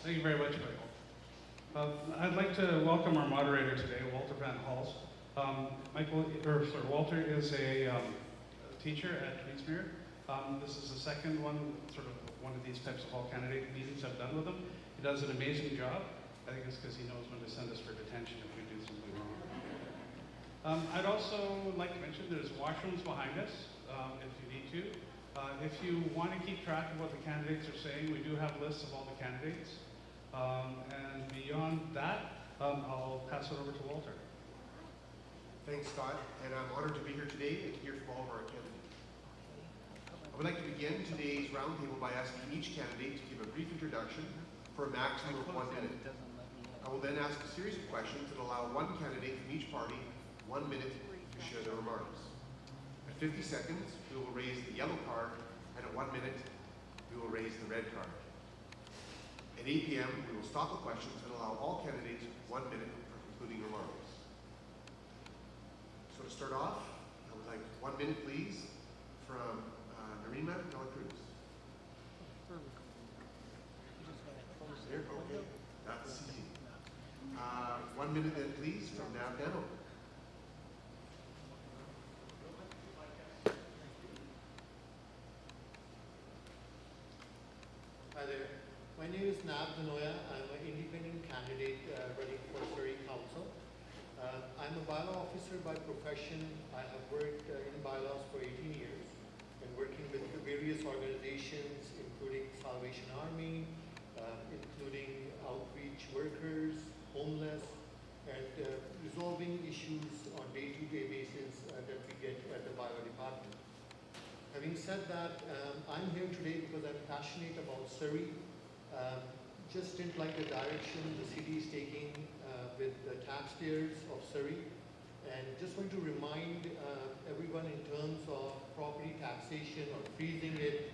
Thank you very much, Michael. I'd like to welcome our moderator today, Walter Van Hals. Walter is a teacher at Queensmere. This is the second one, sort of one of these types of all candidate meetings I've done with him. He does an amazing job. I think it's because he knows when to send us for detention if we do something wrong. I'd also like to mention there's washrooms behind us if you need to. If you want to keep track of what the candidates are saying, we do have lists of all the candidates. And beyond that, I'll pass it over to Walter. Thanks, Scott, and I'm honored to be here today and to hear from all of our candidates. I would like to begin today's roundtable by asking each candidate to give a brief introduction for a maximum of 1 minute. I will then ask a series of questions that allow one candidate from each party 1 minute to share their remarks. At 50 seconds, we will raise the yellow card, and at 1 minute, we will raise the red card. At 8 p.m., we will stop the questions and allow all candidates 1 minute for concluding remarks. So to start off, I would like 1 minute, please, from Narima Delacruz. There, okay, that's easy. 1 minute then, please, from Nav Dano. Hi there. My name is Nav Danoya. I'm an independent candidate running for Surrey Council. I'm a bylaw officer by profession. I have worked in bylaws for 18 years and working with various organizations, including Salvation Army, including outreach workers, homeless, and resolving issues on day-to-day basis that we get at the bylaw department. Having said that, I'm here today because I'm passionate about Surrey. Just didn't like the direction the city is taking with the taxpayers of Surrey. And just want to remind everyone in terms of property taxation or freezing it,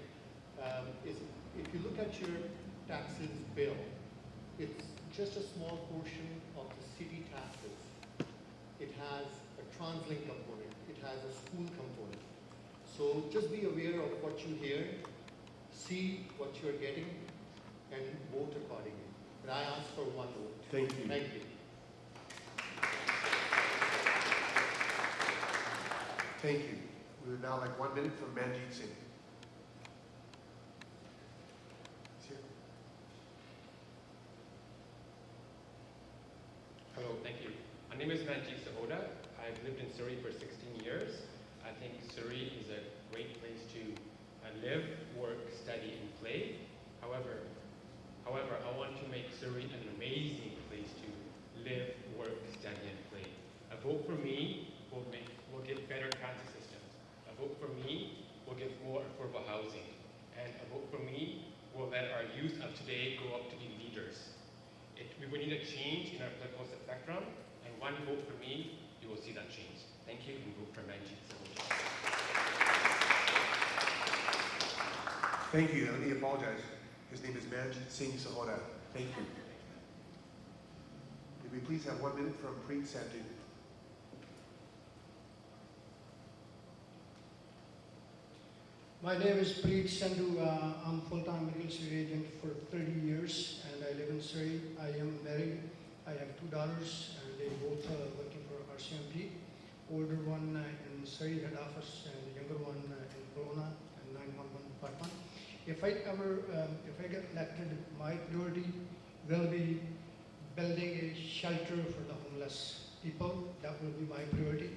if you look at your taxes bill, it's just a small portion of the city taxes. It has a TransLink component. It has a school component. So just be aware of what you hear, see what you're getting, and vote accordingly. And I ask for one vote. Thank you. Thank you. Thank you. We would now like 1 minute from Manjeet Singh. He's here. Hello, thank you. My name is Manjeet Sahoda. I've lived in Surrey for 16 years. I think Surrey is a great place to live, work, study, and play. However, I want to make Surrey an amazing place to live, work, study, and play. A vote for me will give better transit systems. A vote for me will give more affordable housing. And a vote for me will let our youth of today grow up to be leaders. We will need a change in our political spectrum, and one vote for me, you will see that change. Thank you, and vote for Manjeet Sahoda. Thank you. Let me apologize. His name is Manjeet Singh Sahoda. Thank you. May we please have 1 minute from Preet Sandhu. My name is Preet Sandhu. I'm full-time real estate agent for 30 years and I live in Surrey. I am married. I have 2 daughters and they both are working for RCMP. Older one in Surrey head office and the younger one in Corona and 911 department. If I get elected, my priority will be building a shelter for the homeless people. That will be my priority.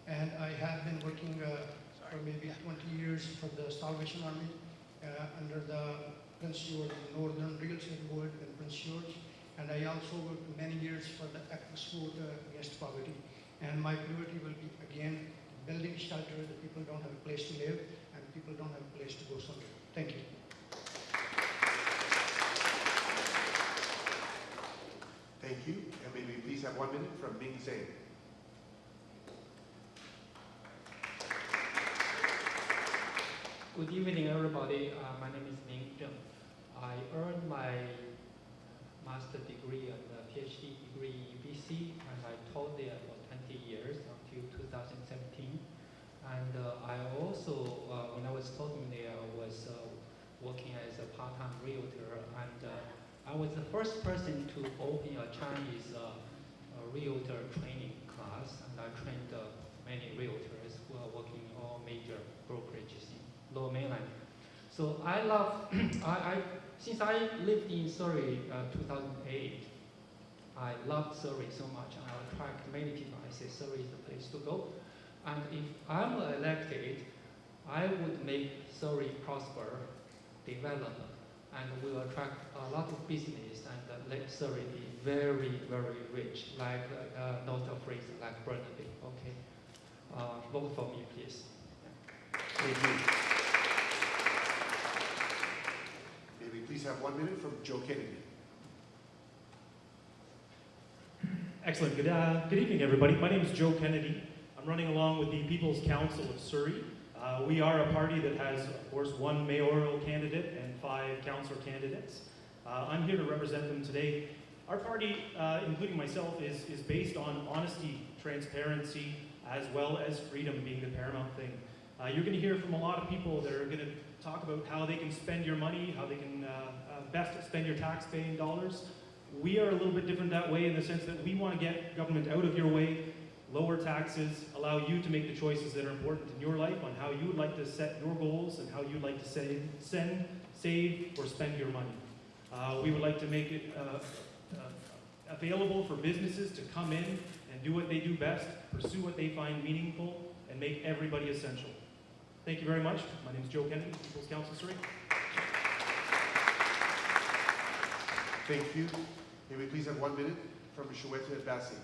And I have been working for maybe 20 years for the Salvation Army under the Prince George Northern Real Estate Board in Prince George. And I also worked many years for the Activist Vote Against Poverty. And my priority will be, again, building shelter that people don't have a place to live and people don't have a place to go somewhere. Thank you. Thank you. And may we please have 1 minute from Ming Zhang. Good evening, everybody. My name is Ming Zheng. I earned my master's degree and a PhD degree in BC, and I taught there for 20 years until 2017. And I also, when I was talking there, I was working as a part-time realtor, and I I was the first person to open a Chinese realtor training class, and I trained many realtors who are working in all major brokerages in Lower Mainland. So I love, since I lived in Surrey 2008, I loved Surrey so much, and I attract many people. I say Surrey is the place to go. And if I'm elected, I would make Surrey prosper, develop, and will attract a lot of business and let Surrey be very, very rich, like not afraid, like Burnaby. Okay, vote for me, please. Thank you. May we please have 1 minute from Joe Kennedy. Excellent. Good evening, everybody. My name is Joe Kennedy. I'm running along with the People's Council of Surrey. We are a party that has, of course, 1 mayoral candidate and 5 councillor candidates. I'm here to represent them today. Our party, including myself, is based on honesty, transparency, as well as freedom being the paramount thing. You're going to hear from a lot of people that are going to talk about how they can spend your money, how they can best spend your tax-paying dollars. We are a little bit different that way in the sense that we want to get government out of your way, lower taxes, allow you to make the choices that are important in your life on how you would like to set your goals and how you'd like to save, or spend your money. We would like to make it available for businesses to come in and do what they do best, pursue what they find meaningful, and make everybody essential. Thank you very much. My name is Joe Kennedy, People's Council Surrey. Thank you. May we please have 1 minute from Shweta Bassi.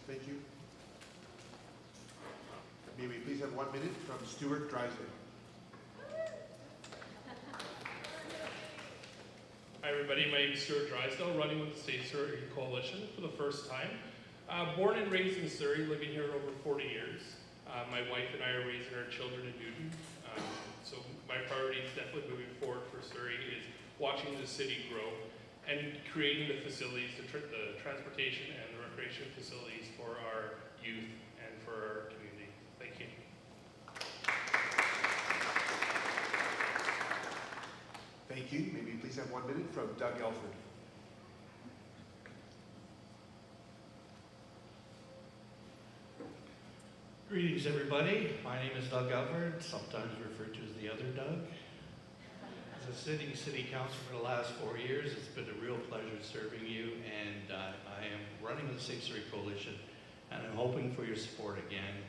Thank you. May we please have 1 minute from Stuart Drysdale. Hi everybody, my name is Stuart Drysdale, running with the State Surrey Coalition for the first time. Born and raised in Surrey, living here over 40 years. My wife and I are raising our children in Newton. So my priority is definitely moving forward for Surrey is watching the city grow and creating the facilities, the transportation and the recreation facilities for our youth and for our community. Thank you. Thank you. May we please have 1 minute from Doug Elford. Greetings, everybody. My name is Doug Elford, sometimes referred to as the other Doug. As a sitting city councilor for the last 4 years, it's been a real pleasure serving you, and I am running the State Surrey Coalition, and I'm hoping for your support again.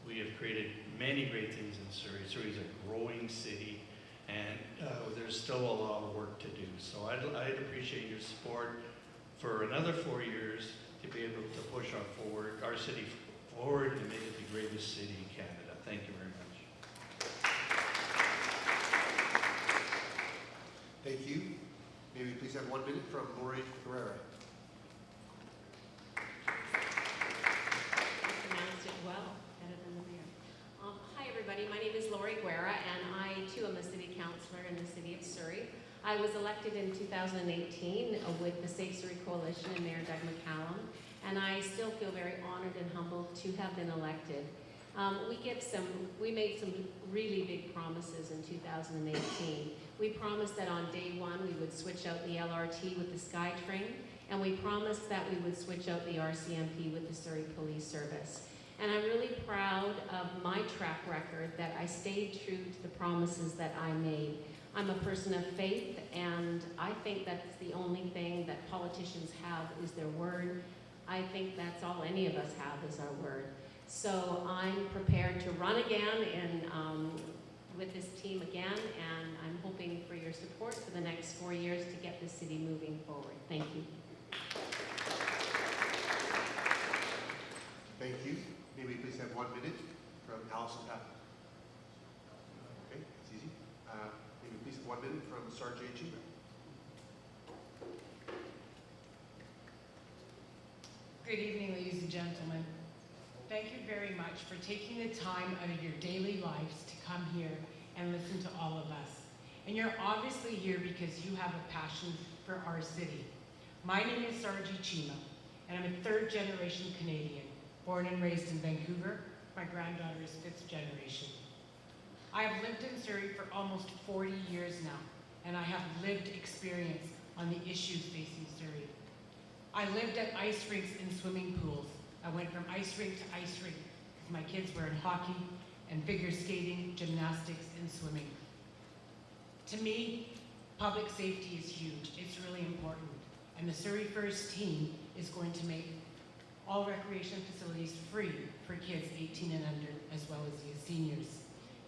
We have created many great things in Surrey. Surrey is a growing city, and there's still a lot of work to do. So I'd appreciate your support for another 4 years to be able to push our city forward and make it the greatest city in Canada. Thank you very much. Thank you. May we please have 1 minute from Lori Guerrera. I pronounced it well, better than the mayor. Hi everybody, my name is Lori Guerra, and I too am a city councillor in the city of Surrey. I was elected in 2018 with the State Surrey Coalition and Mayor Doug McCallum, and I still feel very honored and humbled to have been elected. We made some really big promises in 2018. We promised that on day 1 we would switch out the LRT with the SkyTrain, and we promised that we would switch out the RCMP with the Surrey Police Service. And I'm really proud of my track record that I stayed true to the promises that I made. I'm a person of faith, and I think that's the only thing that politicians have is their word. I think that's all any of us have is our word. So I'm prepared to run again with this team again, and I'm hoping for your support for the next 4 years to get this city moving forward. Thank you. Thank you. May we please have 1 minute from Alison Patton. Okay, it's easy. May we please have 1 minute from Sarge Chiba. Good evening, ladies and gentlemen. Thank you very much for taking the time out of your daily lives to come here and listen to all of us. And you're obviously here because you have a passion for our city. My name is Sarji Chima, and I'm a 3rd generation Canadian, born and raised in Vancouver. My granddaughter is 5th generation. I have lived in Surrey for almost 40 years now, and I have lived experience on the issues facing Surrey. I lived at ice rinks and swimming pools. I went from ice rink to ice rink because my kids were in hockey and figure skating, gymnastics, and swimming. To me, public safety is huge. It's really important. And the Surrey First team is going to make all recreation facilities free for kids 18 and under, as well as the seniors.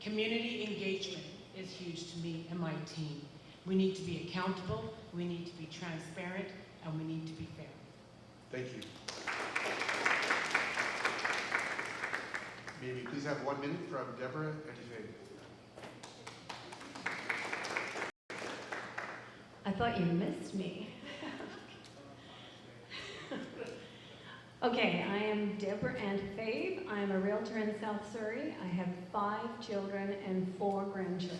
Community engagement is huge to me and my team. We need to be accountable, we need to be transparent, and we need to be fair. Thank you. May we please have 1 minute from Deborah Antifane. I thought you missed me. Okay, I am Deborah Antifane. I'm a realtor in South Surrey. I have 5 children and 4 grandchildren.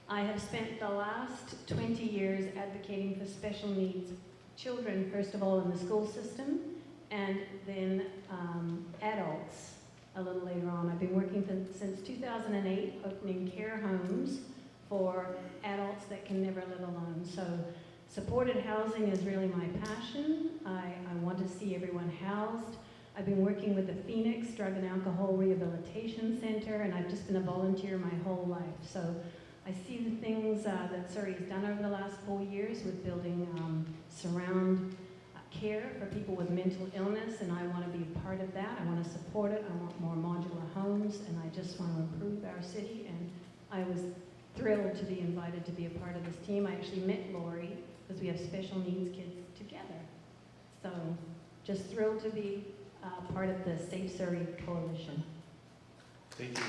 I have spent the last 20 years advocating for special needs children, first of all, in the school system, and then adults a little later on. I've been working since 2008, opening care homes for adults that can never live alone. So supported housing is really my passion. I want to see everyone housed. I've been working with the Phoenix Drug and Alcohol Rehabilitation Center, and I've just been a volunteer my whole life. So I see the things that Surrey's done over the last 4 years with building surround care for people with mental illness, and I want to be a part of that. I want to support it. I want more modular homes, and I just want to improve our city. And I was thrilled to be invited to be a part of this team. I actually met Lori because we have special needs kids together. So just thrilled to be part of the Safe Surrey Coalition. Thank you.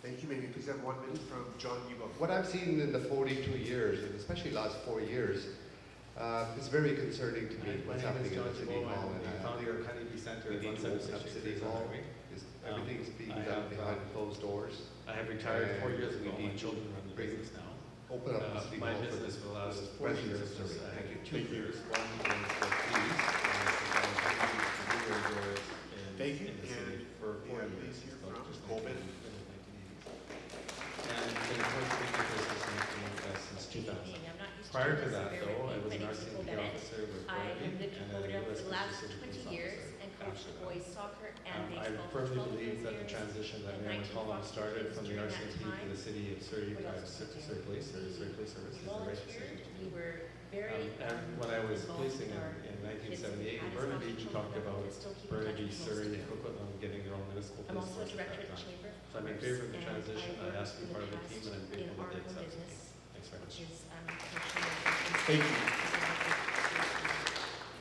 Thank you. May we please have 1 minute from John Yubo. What I've seen in the 42 years, and especially last 4 years, is very concerning to me. What's happening in the City Hall, and I think we need to open up City Hall. Everything's being done behind closed doors. I have retired 4 years ago. My children run the business now. Open up the City Hall. My business for the last 4 residents years of was Surrey. I Thank you. had 2 years. One was the police, and Thank you. in the city for 4 And years. please hear So from just Colvin. and been appointed to the business since 2000. Prior to that, though, I was an RCMP officer with I have Burnaby lived in and Cloverdale a for U.S. the last Citizen 20 years and coached after that. boys soccer and I baseball for firmly 12 believe that the years. transition that In Mayor McCollum 1940 started from the during that RCMP to time, the city of Surrey, what else did we Surrey do? Police, or Surrey Police Service is the right Volunteered. decision. We were very And when I was involved policing with our in kids who 1978 in had Burnaby, as we much talked children, about but still keep in touch Burnaby, with most Surrey, of and them. Coquitlam getting their own municipal I'm police also a force at director that at the time. Chamber of So I'm in Commerce, favor of the and transition. I worked asked to be in part of the past team, and I'm in grateful that they our own accepted me. business, Thanks very much. which is Thank you.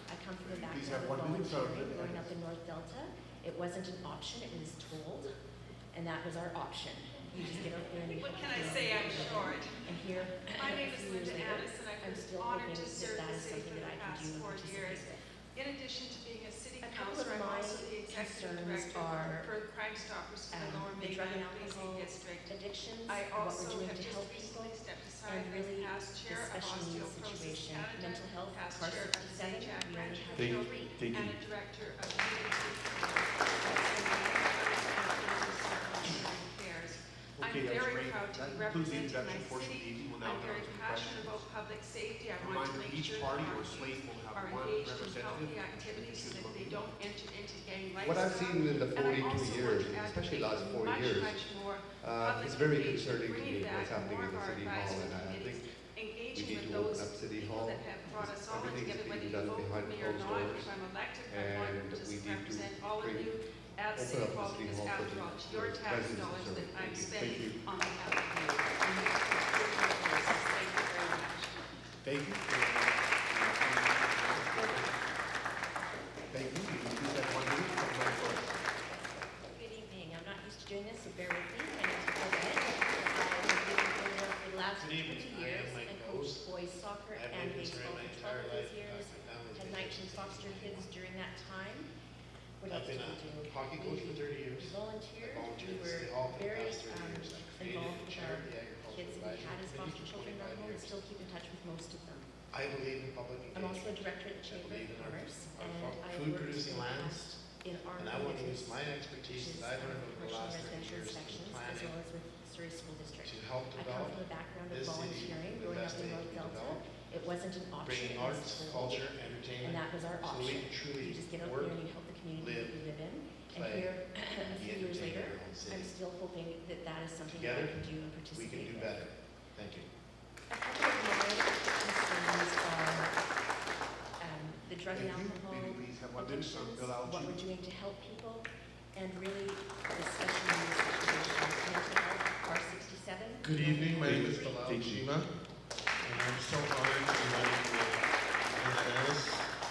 I come from a Please background have of 1 minute from volunteering growing up in North Delta. It wasn't an option, it was told, and that was our option. You just get out there and you What help can I people. say? I'm short. And here, My name a is few years Linda later, Addis, and I've I'm been still honored hoping to that serve that the is city something for that the I can past do and 4 years. participate with. In addition to being a city A couple councillor, of I'm my also the executive concerns director are, for Crime Stoppers for the Lower the drug and Mainland alcohol Policing District. addictions, I what also we're doing have to just help people, recently stepped aside and as really past the chair of special needs Osteoporosis situation, Canada, mental health, past Carson chair of the 7, St. Jack we only Branch have Thank you. Children, Thank and you. a director of affairs. I'm Okay, that was very great. proud to That be concludes the representing my introduction portion of the city. evening. We'll now I'm go very to the passionate questions. about public safety. I want Reminder, to make each sure party that or our slate youth will have are 1 engaged in representative. healthy activities so that they don't enter into gang What I've lifestyle. seen in the And I 42 also years, want to and especially advocate last 4 much, years, much more is public very engagement, concerning to bringing me what's back happening more in of the our City Hall, advisory and I committees, think we engaging need with to those open up City people Hall. that have brought us all Everything's together, whether being you done vote for behind me or closed not. doors, If I'm elected, I and want to we just need to represent all of bring- you at open City up the Hall, City because Hall for after the- all, it's your for tax residents of dollars that Surrey. I'm Thank you. spending on behalf of you. And you should be doing this. Thank you very much. Thank you. Thank you. Will you please have 1 minute from Mike Forrest. Good evening. I'm not used to doing this, so bear with me. My name is Colette. I've been living in Cloverdale for the last Good evening. 20 I years am Mike and Rose. coached boys soccer I've and lived in Surrey baseball my for 12 entire of life. those years. My family's Had based 19 in foster Surrey. kids during that time. What I've else been did we do? a hockey coach for 30 years. We volunteered. I volunteered We at City were Hall for the very past 30 years. I've created involved and with chaired our the Agricultural kids that we Advisory had as Committee foster for children 25 at home and years. still keep in touch with most of them. I believe in public I'm also a engagement. director at the I Chamber believe of in Commerce, our and I food worked producing in the lands. past in our And I want to use communities, my which expertise is that I've learned over the commercial and last 30 residential years in inspections, as planning well as with Surrey School District. to help I come develop from a background of this city volunteering, in the growing up best in they North can Delta. develop, It wasn't an option. bringing it was arts, full. culture, And entertainment, that was our so option. we can truly You just get out work, there and you help the community live, that you live in. And play, here, a be few years entertained later, in our own city. I'm still hoping that that is something Together, that I can do and we participate can do in. better. Thank you. A couple of my concerns are the drug and Thank you. alcohol Maybe please have 1 minute from addictions, Bill what Algie. we're doing to help people, and really the special needs situation, mental health, R67. Good evening, my name is Bilal Jima, and I'm so honored to be running with Dennis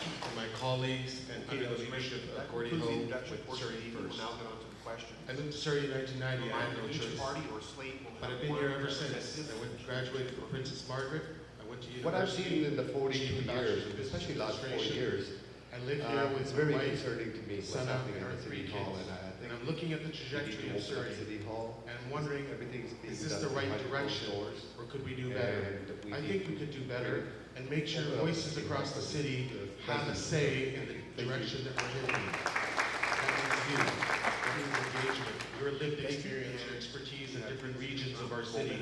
and my colleagues and under the leadership of Gordy Ho with Surrey We'll First. now get on to the questions. I moved to Surrey in 1990, I had no Each choice. party or slate will But have I've been one here ever since. representative. I went graduated from Princess Margaret, I went to university. What I've seen in the 42 achieved a bachelor's years, in business especially last 4 administration. years, I live here with it's my very wife, concerning to me what's son happening and at our the 3 City kids. Hall, and I And think I'm looking at the we need trajectory to of open up Surrey City Hall. and wondering, Everything's being is this done the right behind direction, closed doors, or could we do better? and we I need think we could do better and make sure open up voices City across Hall the for city have a residents. say in the direction that we're heading. That means you, that means engagement, your lived experience, your expertise in different regions of our city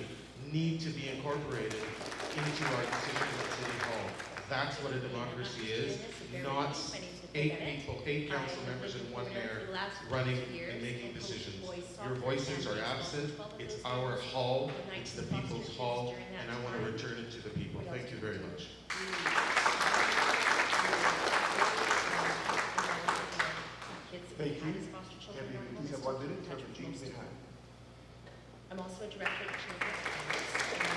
need to be incorporated into our decisions at City Hall. That's what a democracy is, not 8 people, 8 council members and 1 mayor running and making decisions. Your voices are absent. It's our hall, it's the people's hall, and I want to return it to the people. Thank you very much. Thank you. Can we please have 1 minute from James Behan? I'm also a director of the Chamber of Commerce and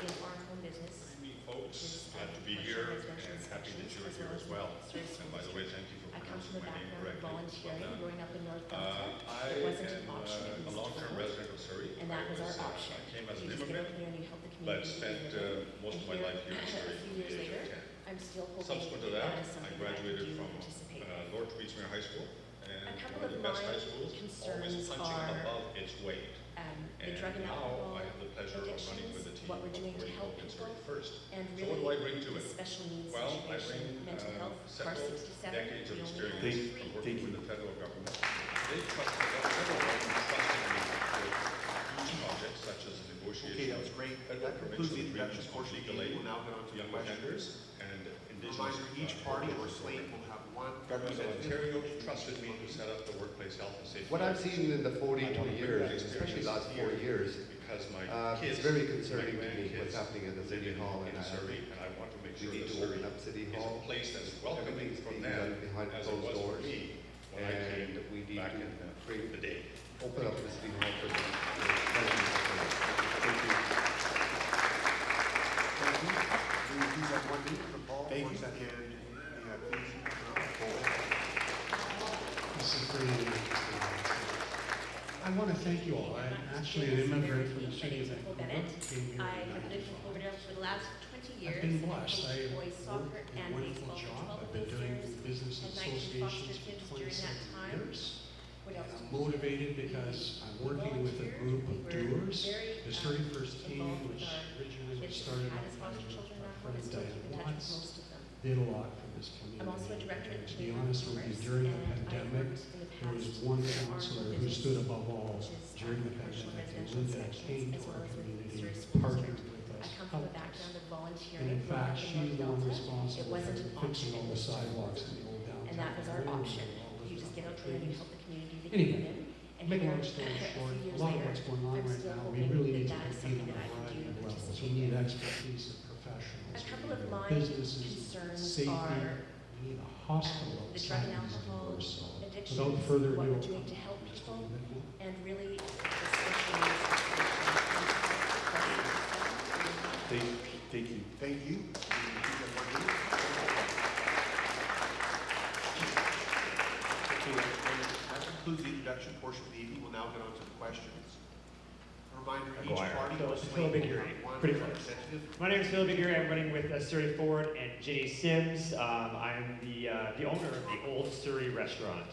in our home business. Good evening, folks. Glad to be here and happy that you're here as well. And by the way, thank you for I come pronouncing from a my name background of correctly. Well volunteering, done. growing up in North Delta. I It wasn't an am option, it a was long-term full. resident of Surrey. And that was our I option. I came as You an just get out immigrant, there and you help the but community. spent most of my life here in Surrey. A few years at the age later, of 10. I'm still hoping Subsequent to that that, that is I something that I can graduated do from and participate in. Lord Tweedsmuir High School, and A couple one of of the best my high schools, always concerns punching are, above its weight. The And drug and now alcohol I have the pleasure of running with the addictions, team what we're doing of to Gordy help Ho in people, Surrey First. and So what do I bring to really it? the special needs Well, I situation, bring mental health, several R67, decades of we only experience have from 3. working with the federal government. They trusted, federal government trusted me with huge projects such as the negotiation Okay, that was great. federal That concludes provincial the introduction agreements on portion of the legal meeting. aid, We'll now get on to the young questions. offenders, and indigenous Reminder, each party or slate will have 1 Government of representative. Ontario trusted me to set up the workplace health and safety. What I've seen in the 42 I want to bring years, that especially experience last 4 here years, because my it's kids, very my concerning to me what's grandkids happening at the live City Hall, in and I Surrey, think and I want to make we sure need that to open Surrey up City is Hall. a place that's welcoming Everything's from being them done behind as it closed was for doors, me when I came and we need back to in bring, the day. open up the City Hall for the residents. Thank you. Thank you. Will you please have 1 minute from Paul? Thank Once you. that hand, please. This is pretty interesting. I want to thank you all. I'm actually an immigrant from the city of Vancouver. Came here I in have lived in 95. Cloverdale for the last 20 years. I've been blessed. I coached boys soccer worked and a wonderful baseball for job. 12 I've been of those doing years. business And 19 foster associations kids for during that 27 time. years. What else? I'm motivated because I'm working with a group of doers. The Surrey First Team, which originally was started by my friend Diane Watts, did a lot for this community. I'm also a director And at to be Clover honest with you, during the and I pandemic, worked in the there was past one for our counselor who business, stood above all which is during the commercial pandemic. And residential Linda came inspections, to as our well as with the community, Surrey School partnered District. with us, I come from a helped us. background of volunteering. And in fact, growing up in she's the one North Delta. responsible It for wasn't an fixing option, all it the was sidewalks in the old downtown. and that was our area, option. all those You just get out trees. there and you help the community that Anyway, you live in. And make a here, long story a short, few a years lot of later, what's going on I'm right still now, we hoping really need to that is compete something on that a I can do variety and of levels. participate We need in. expertise of professionals. A We couple need of our my businesses, concerns safety, are we need a hospital the drug and outside these alcohol doors. So addictions, without further what ado, we're doing to help just people, a little bit more. and really the special needs situation. Thank you. Thank you. Will you please have 1 minute? Okay, that concludes the introduction portion of the evening. We'll now get on to the questions. A reminder, each party or slate will have 1 representative. My name is Phil Biguri. I'm running with Surrey Ford and Ginny Sims. I'm the owner of the Old Surrey restaurant.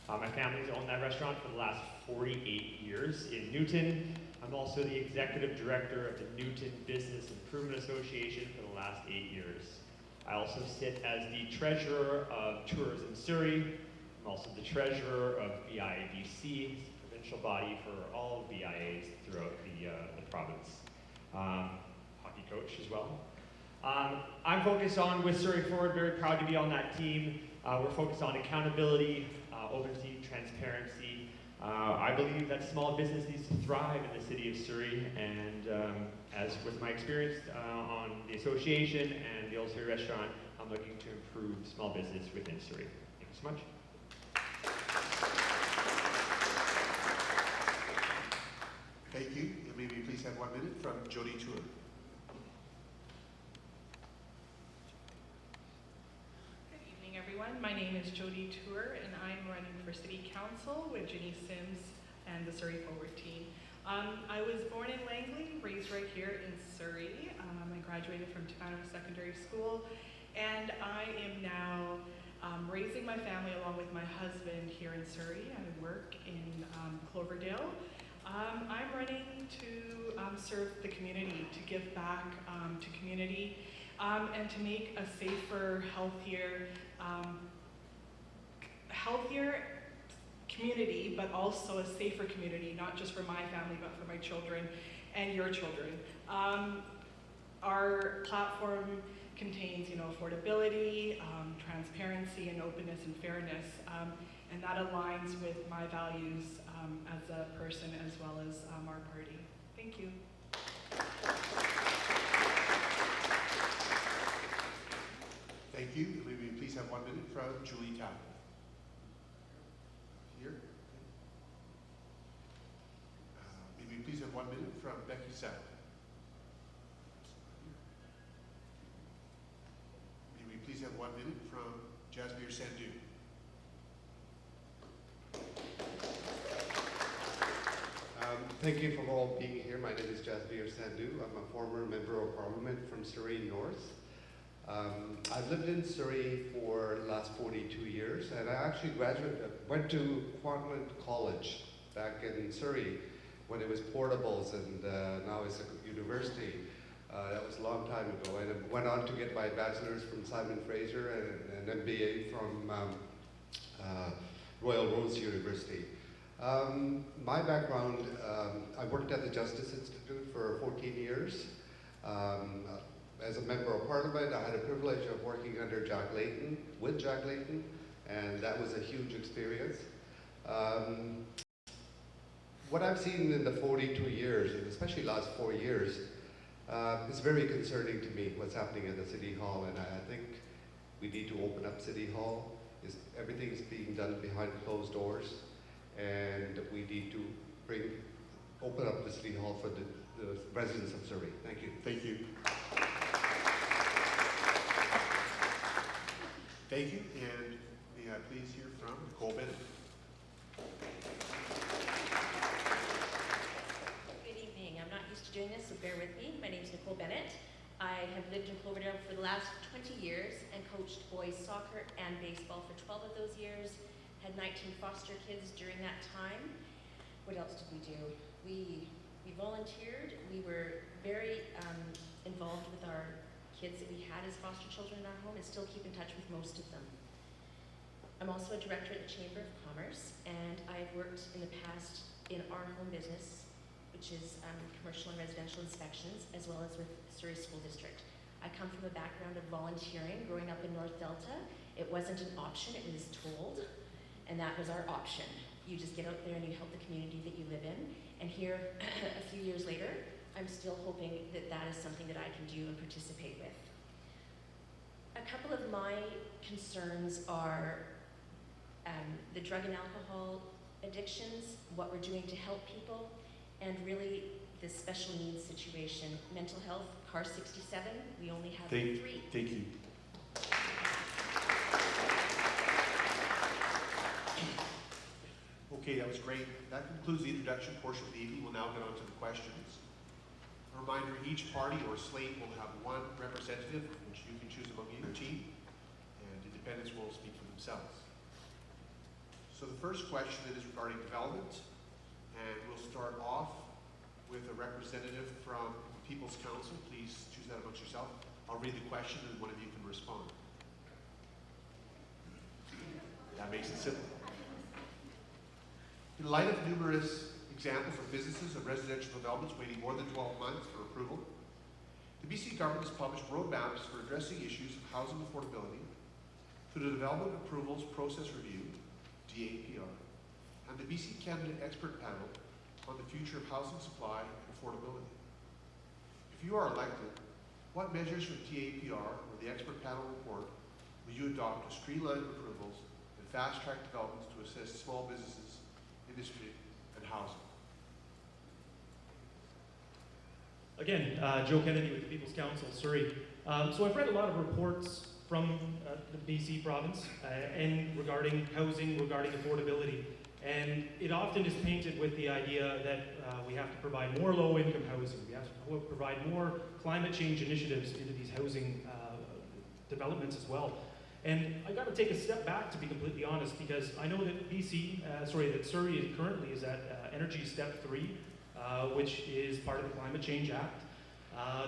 My family's owned that restaurant for the last 48 years in Newton. I'm also the executive director of the Newton Business Improvement Association for the last 8 years. I also sit as the treasurer of Tourism Surrey. I'm also the treasurer of BIBC, provincial body for all BIAs throughout the province. Hockey coach as well. I'm focused on, with Surrey Forward, very proud to be on that team. We're focused on accountability, openness, transparency. I believe that small business needs to thrive in the city of Surrey, and as with my experience on the association and the Old Surrey restaurant, I'm looking to improve small business within Surrey. Thank you so much. Thank you. And maybe please have 1 minute from Jody Tour. Good evening, everyone. My name is Jody Tour, and I'm running for City Council with Ginny Sims and the Surrey Forward team. I was born in Langley, raised right here in Surrey. I graduated from Toronto Secondary School, and I am now raising my family along with my husband here in Surrey. I work in Cloverdale. I'm running to serve the community, to give back to community, and to make a safer, healthier community, but also a safer community, not just for my family, but for my children and your children. Our platform contains, affordability, transparency, and openness and fairness, and that aligns with my values as a person as well as our party. Thank you. Thank you. And maybe please have 1 minute from Julie Tapple. Here. Maybe please have 1 minute from Becky Sell. Maybe please have 1 minute from Jasmine Sandu. Thank you for all being here. My name is Jasbir Sandhu. I'm a former member of parliament from Surrey North. I've lived in Surrey for the last 42 years, and I actually went to Queensland College back in Surrey when it was portables, and now it's a university. That was a long time ago, and I went on to get my bachelor's from Simon Fraser and an MBA from Royal Roads University. My background, I worked at the Justice Institute for 14 years. As a member of parliament, I had a privilege of working under Jack Layton, with Jack Layton, and that was a huge experience. What I've seen in the 42 years, and especially last 4 years, is very concerning to me, what's happening at the City Hall, and I think we need to open up City Hall. Everything is being done behind closed doors, and we need to open up the City Hall for the residents of Surrey. Thank you. Thank you. Thank you, and may I please hear from Nicole Bennett. Good evening. I'm not used to doing this, so bear with me. My name is Nicole Bennett. I have lived in Cloverdale for the last 20 years and coached boys soccer and baseball for 12 of those years. Had 19 foster kids during that time. What else did we do? We volunteered. We were very involved with our kids that we had as foster children in our home and still keep in touch with most of them. I'm also a director at the Chamber of Commerce, and I've worked in the past in our home business, which is commercial and residential inspections, as well as with Surrey School District. I come from a background of volunteering. Growing up in North Delta, it wasn't an option, it was told. And that was our option. You just get out there and you help the community that you live in. And here, a few years later, I'm still hoping that that is something that I can do and participate with. A couple of my concerns are the drug and alcohol addictions, what we're doing to help people, and really the special needs situation. Mental health, CAR 67, we only have 3. Thank you. Okay, that was great. That concludes the introduction portion of the evening. We'll now get on to the questions. A reminder, each party or slate will have 1 representative, which you can choose among your team, and independents will speak for themselves. So the first question is regarding development, and we'll start off with a representative from People's Council. Please choose that amongst yourself. I'll read the question and one of you can respond. That makes it simple. In light of numerous examples of businesses and residential developments waiting more than 12 months for approval, the BC government has published roadmaps for addressing issues of housing affordability through the Development Approvals Process Review, DAPR, and the BC Candidate Expert Panel on the future of housing supply and affordability. If you are elected, what measures from DAPR or the Expert Panel report will you adopt to streamline approvals and fast-track developments to assist small businesses, industry, and housing? Again, Joe Kennedy with the People's Council, Surrey. So I've read a lot of reports from the BC province and regarding housing, regarding affordability. And it often is painted with the idea that we have to provide more low-income housing. We have to provide more climate change initiatives into these housing developments as well. And I got to take a step back, to be completely honest, because I know that that Surrey currently is at Energy Step 3, which is part of the Climate Change Act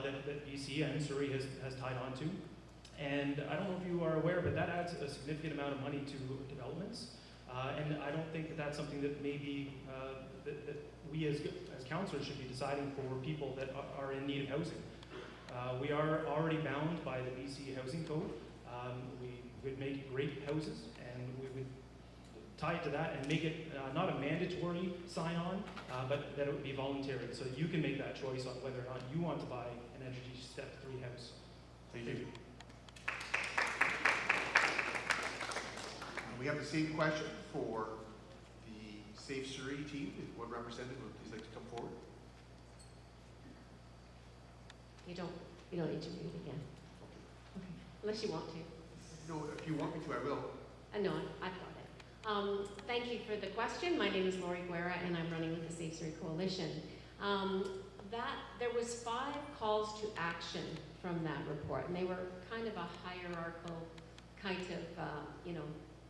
that BC and Surrey has tied on to. And I don't know if you are aware, but that adds a significant amount of money to developments. And I don't think that that's something that maybe that we as councillors should be deciding for people that are in need of housing. We are already bound by the BC Housing Code. We would make great houses, and we would tie it to that and make it not a mandatory sign-on, but that it would be voluntary. So you can make that choice on whether or not you want to buy an Energy Step 3 house. Thank you. We have the same question for the Safe Surrey team. If one representative would please like to come forward. You don't need to read it again. Okay. Unless you want to. No, if you want me to, I will. No, I've got it. Thank you for the question. My name is Lori Guerra, and I'm running with the Safe Surrey Coalition. There was 5 calls to action from that report, and they were kind of a hierarchical kind of,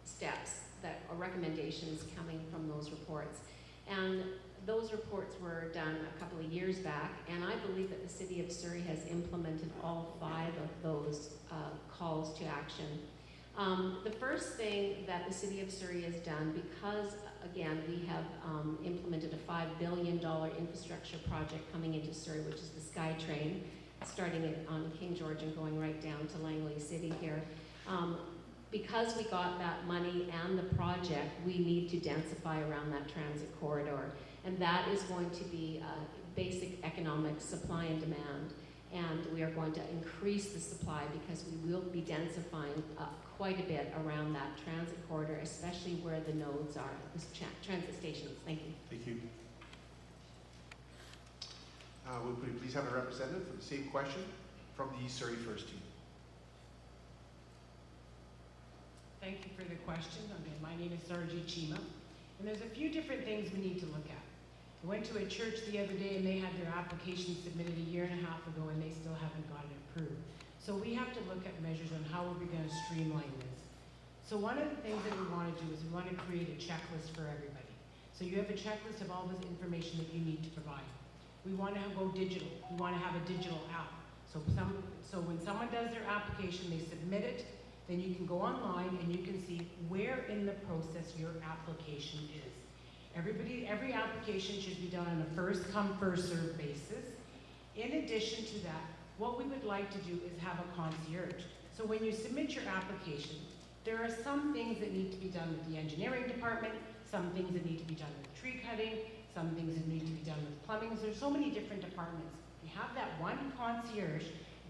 steps or recommendations coming from those reports. And those reports were done a couple of years back, and I believe that the City of Surrey has implemented all 5 of those calls to action. The first thing that the City of Surrey has done, because again we have implemented a $5 billion infrastructure project coming into Surrey, which is the SkyTrain, starting on King George and going right down to Langley City here. Because we got that money and the project, we need to densify around that transit corridor. And that is going to be basic economic supply and demand. And we are going to increase the supply because we will be densifying quite a bit around that transit corridor, especially where the nodes are, the transit stations. Thank you. Thank you. Would we please have a representative for the same question from the Surrey First team? Thank you for the question. Okay, my name is Sarji Chima, and there's a few different things we need to look at. I went to a church the other day and they had their application submitted a year and a half ago and they still haven't got it approved. So we have to look at measures on how are we going to streamline this. So one of the things that we want to do is we want to create a checklist for everybody. So you have a checklist of all this information that you need to provide. We want to go digital. We want to have a digital app. So when someone does their application, they submit it, then you can go online and you can see where in the process your application is. Every application should be done on a first come, first served basis. In addition to that, what we would like to do is have a concierge. So when you submit your application, there are some things that need to be done with the engineering department, some things that need to be done with tree cutting, some things that need to be done with plumbing. There's so many different departments. You have that one concierge,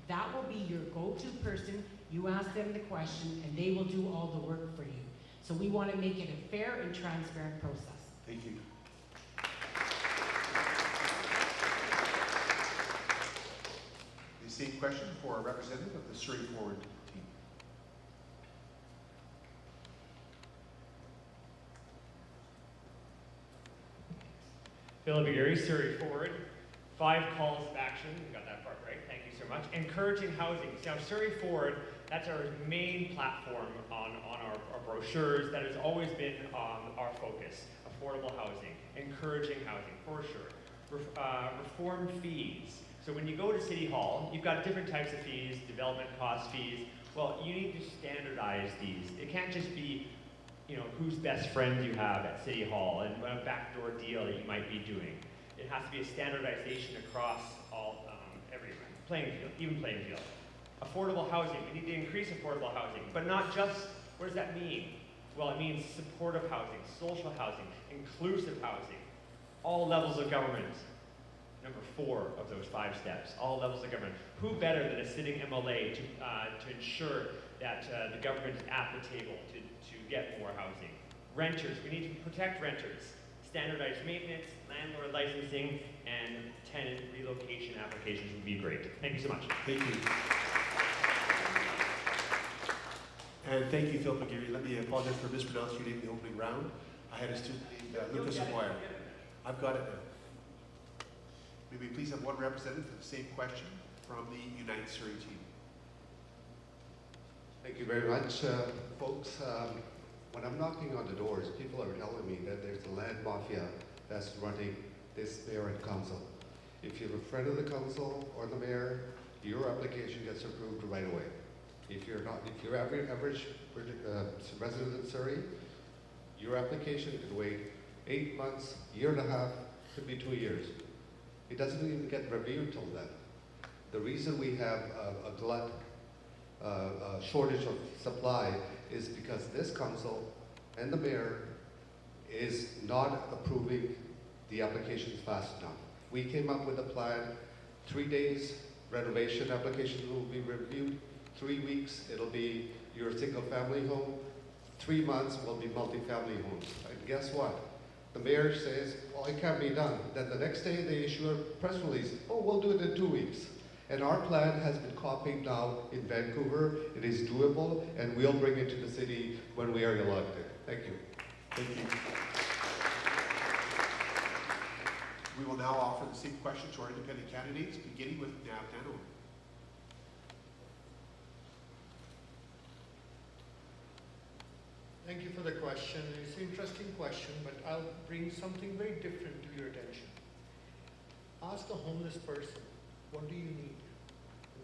that will be your go-to person. You ask them the question and they will do all the work for you. So we want to make it a fair and transparent process. Thank you. The same question for a representative of the Surrey Forward team. Philip Gary, Surrey Forward. 5 calls to action. We got that part right. Thank you so much. Encouraging housing. Now, Surrey Forward, that's our main platform on our brochures. That has always been our focus. Affordable housing, encouraging housing, for sure. Reform fees. So when you go to City Hall, you've got different types of fees, development cost fees. Well, you need to standardize these. It can't just be whose best friend you have at City Hall and what a backdoor deal that you might be doing. It has to be a standardization across all, everywhere. Playing field, even playing field. Affordable housing, we need to increase affordable housing, but not just, what does that mean? Well, it means supportive housing, social housing, inclusive housing, all levels of government. Number 4 of those 5 steps, all levels of government. Who better than a sitting MLA to ensure that the government is at the table to get more housing? Renters, we need to protect renters. Standardized maintenance, landlord licensing, and tenant relocation applications would be great. Thank you so much. Thank you. And thank you, Phil McGarry. Let me apologize for mispronouncing your name in the opening round. I had a student named Lucas Aguirre. I've got it now. May we please have one representative for the same question from the United Surrey team. Thank you very much, folks. When I'm knocking on the doors, people are telling me that there's a land mafia that's running this mayor and council. If you're a friend of the council or the mayor, your application gets approved right away. If you're average resident in Surrey, your application can wait 8 months, year and a half, could be 2 years. It doesn't even get reviewed till then. The reason we have a glut, shortage of supply is because this council and the mayor is not approving the applications fast enough. We came up with a plan, 3 days, renovation applications will be reviewed, 3 weeks, it'll be your single family home, 3 months will be multi-family homes. And guess what? The mayor says, well, it can't be done. Then the next day they issue a press release, oh, we'll do it in 2 weeks. And our plan has been copied now in Vancouver. It is doable, and we'll bring it to the city when we are elected. Thank you. Thank you. We will now offer the same question to our independent candidates, beginning with Nav Dano. Thank you for the question. It's an interesting question, but I'll bring something very different to your attention. Ask a homeless person, what do you need?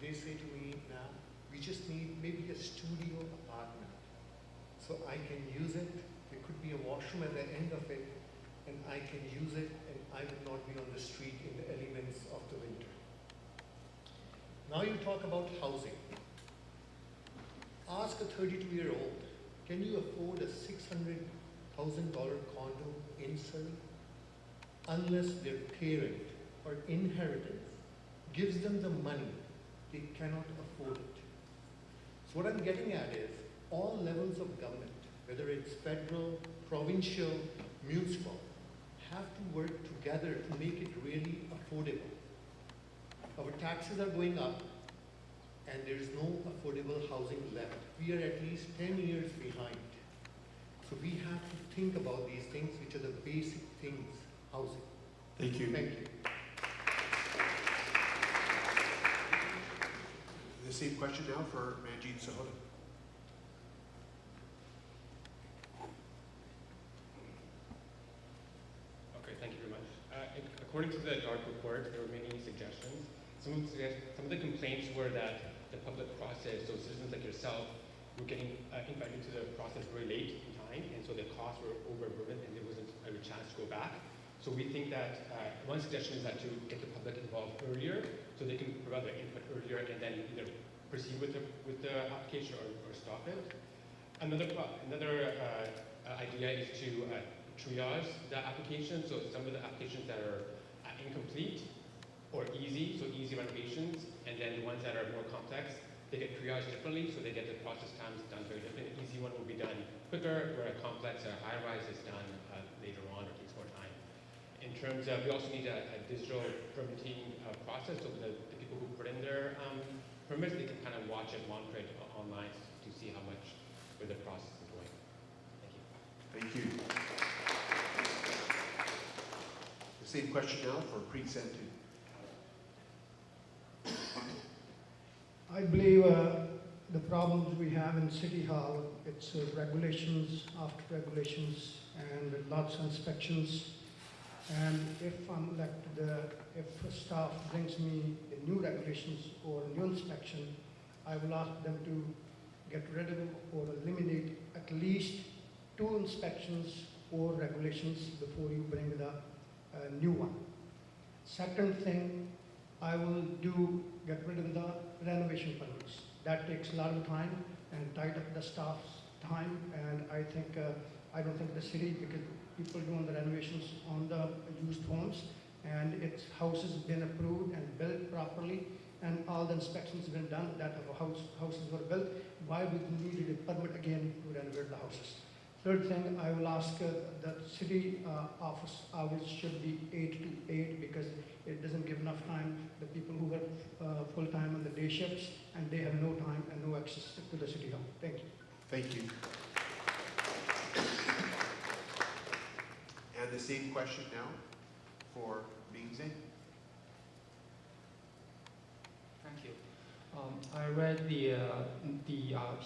They say to me, now, we just need maybe a studio apartment. So I can use it. There could be a washroom at the end of it, and I can use it, and I will not be on the street in the elements of the winter. Now you talk about housing. Ask a 32-year-old, can you afford a $600,000 condo in Surrey? Unless their parent or inheritance gives them the money, they cannot afford it. So what I'm getting at is all levels of government, whether it's federal, provincial, municipal, have to work together to make it really affordable. Our taxes are going up, and there's no affordable housing left. We are at least 10 years behind. So we have to think about these things, which are the basic things, housing. Thank you. Thank you. The same question now for Manjeet Sahota. Okay, thank you very much. According to the dark report, there were many suggestions. Some of the complaints were that the public process, so citizens like yourself, were getting invited to the process very late in time, and so the costs were overburdened and there wasn't a chance to go back. So we think that one suggestion is that to get the public involved earlier, so they can provide their input earlier and then either proceed with the application or stop it. Another idea is to triage the application. So some of the applications that are incomplete or easy, so easy renovations, and then the ones that are more complex, they get triaged differently, so they get the process times done very different. An easy one will be done quicker, where a complex or high-rise is done later on or takes more time. In terms of, we also need a digital permitting process, so the people who put in their permits, they can kind of watch it, monitor it online to see how much, where the process is going. Thank you. Thank you. The same question now for Preet Sandhu. I believe the problems we have in City Hall, it's regulations after regulations and lots of inspections. And if I'm elected, if staff brings me the new regulations or new inspection, I will ask them to get rid of or eliminate at least 2 inspections or regulations before you bring the new one. Second thing, I will get rid of the renovation permits. That takes a lot of time and tied up the staff's time, and I don't think the city, because people doing the renovations on the used homes, and its house has been approved and built properly, and all the inspections have been done that houses were built. Why we needed a permit again to renovate the houses? Third thing, I will ask the city office hours should be 8 to 8 because it doesn't give enough time the people who work full-time on the day shifts, and they have no time and no access to the city hall. Thank you. Thank you. And the same question now for Ming Zhang. Thank you. I read the PL.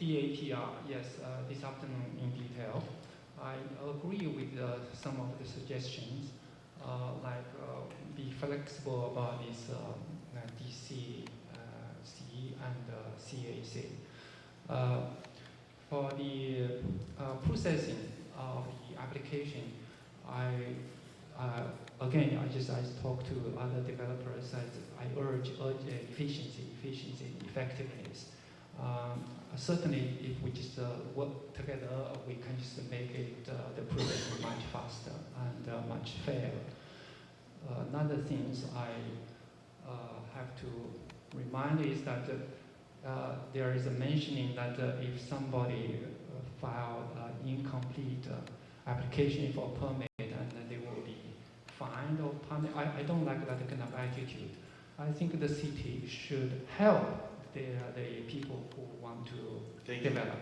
DAPR, yes, this afternoon in detail. I agree with some of the suggestions, like be flexible about this DC, C, and CAC. For the processing of the application, again, I talked to other developers. I urge efficiency, effectiveness. Certainly, if we just work together, we can just make it the process much faster and much fairer. Another things I have to remind is that there is a mentioning that if somebody filed an incomplete application for a permit, and they will be fined or punished. I don't like that kind of attitude. I think the city should help the people who want to develop.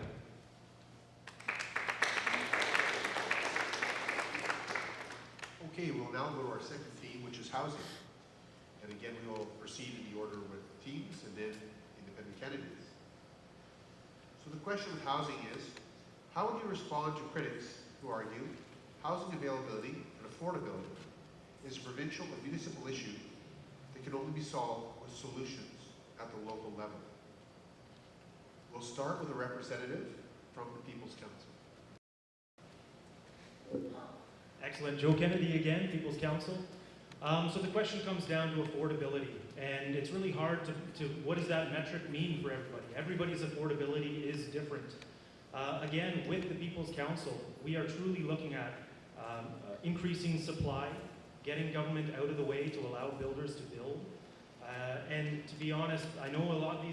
Okay, we'll now go to our second theme, which is housing. And again, we will proceed in the order with teams and then independent candidates. So the question with housing is, how would you respond to critics who argue housing availability and affordability is a provincial and municipal issue that can only be solved with solutions at the local level? We'll start with a representative from the People's Council. Excellent. Joe Kennedy again, People's Council. So the question comes down to affordability, and it's really hard to what does that metric mean for everybody? Everybody's affordability is different. Again, with the People's Council, we are truly looking at increasing supply, getting government out of the way to allow builders to build. And to be honest, I know a lot of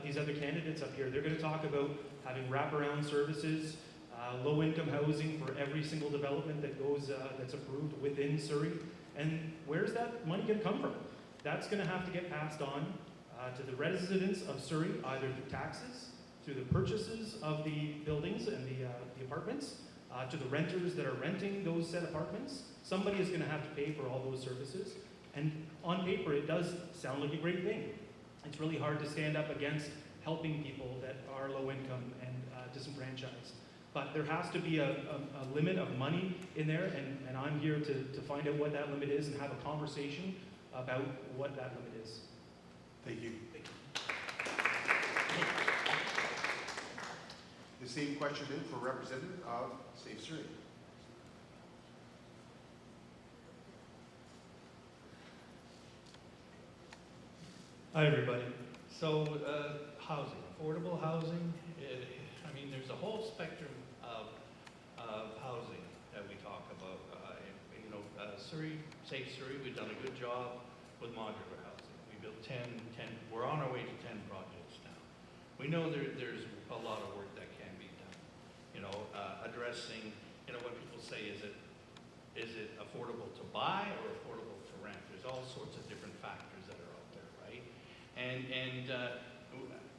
these other candidates up here, they're going to talk about having wraparound services, low-income housing for every single development that goes that's approved within Surrey. And where's that money going to come from? That's going to have to get passed on to the residents of Surrey, either through taxes, through the purchases of the buildings and the apartments, to the renters that are renting those said apartments. Somebody is going to have to pay for all those services. And on paper, it does sound like a great thing. It's really hard to stand up against helping people that are low income and disenfranchised. But there has to be a limit of money in there, and I'm here to find out what that limit is and have a conversation about what that limit is. Thank you. The same question then for representative of Safe Surrey. Hi, everybody. So, housing, affordable housing. I mean, there's a whole spectrum of housing that we talk about. Surrey, Safe Surrey, we've done a good job with modular housing. We built 10, we're on our way to 10 projects now. We know there's a lot of work that can be done. Addressing, what people say, is it affordable to buy or affordable to rent? There's all sorts of different factors that are out there, right? And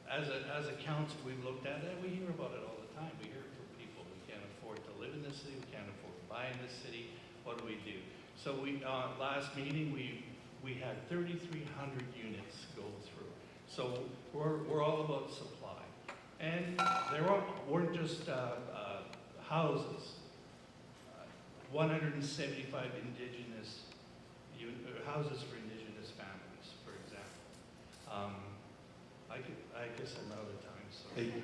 as a council, we've looked at it. We hear about it all the time. We hear it from people. We can't afford to live in this city. We can't afford to buy in this city. What do we do? So last meeting we had 3,300 units go through. So we're all about supply, and there weren't just houses. 175 indigenous houses for indigenous families, for example. I guess I'm out of time, Thank you.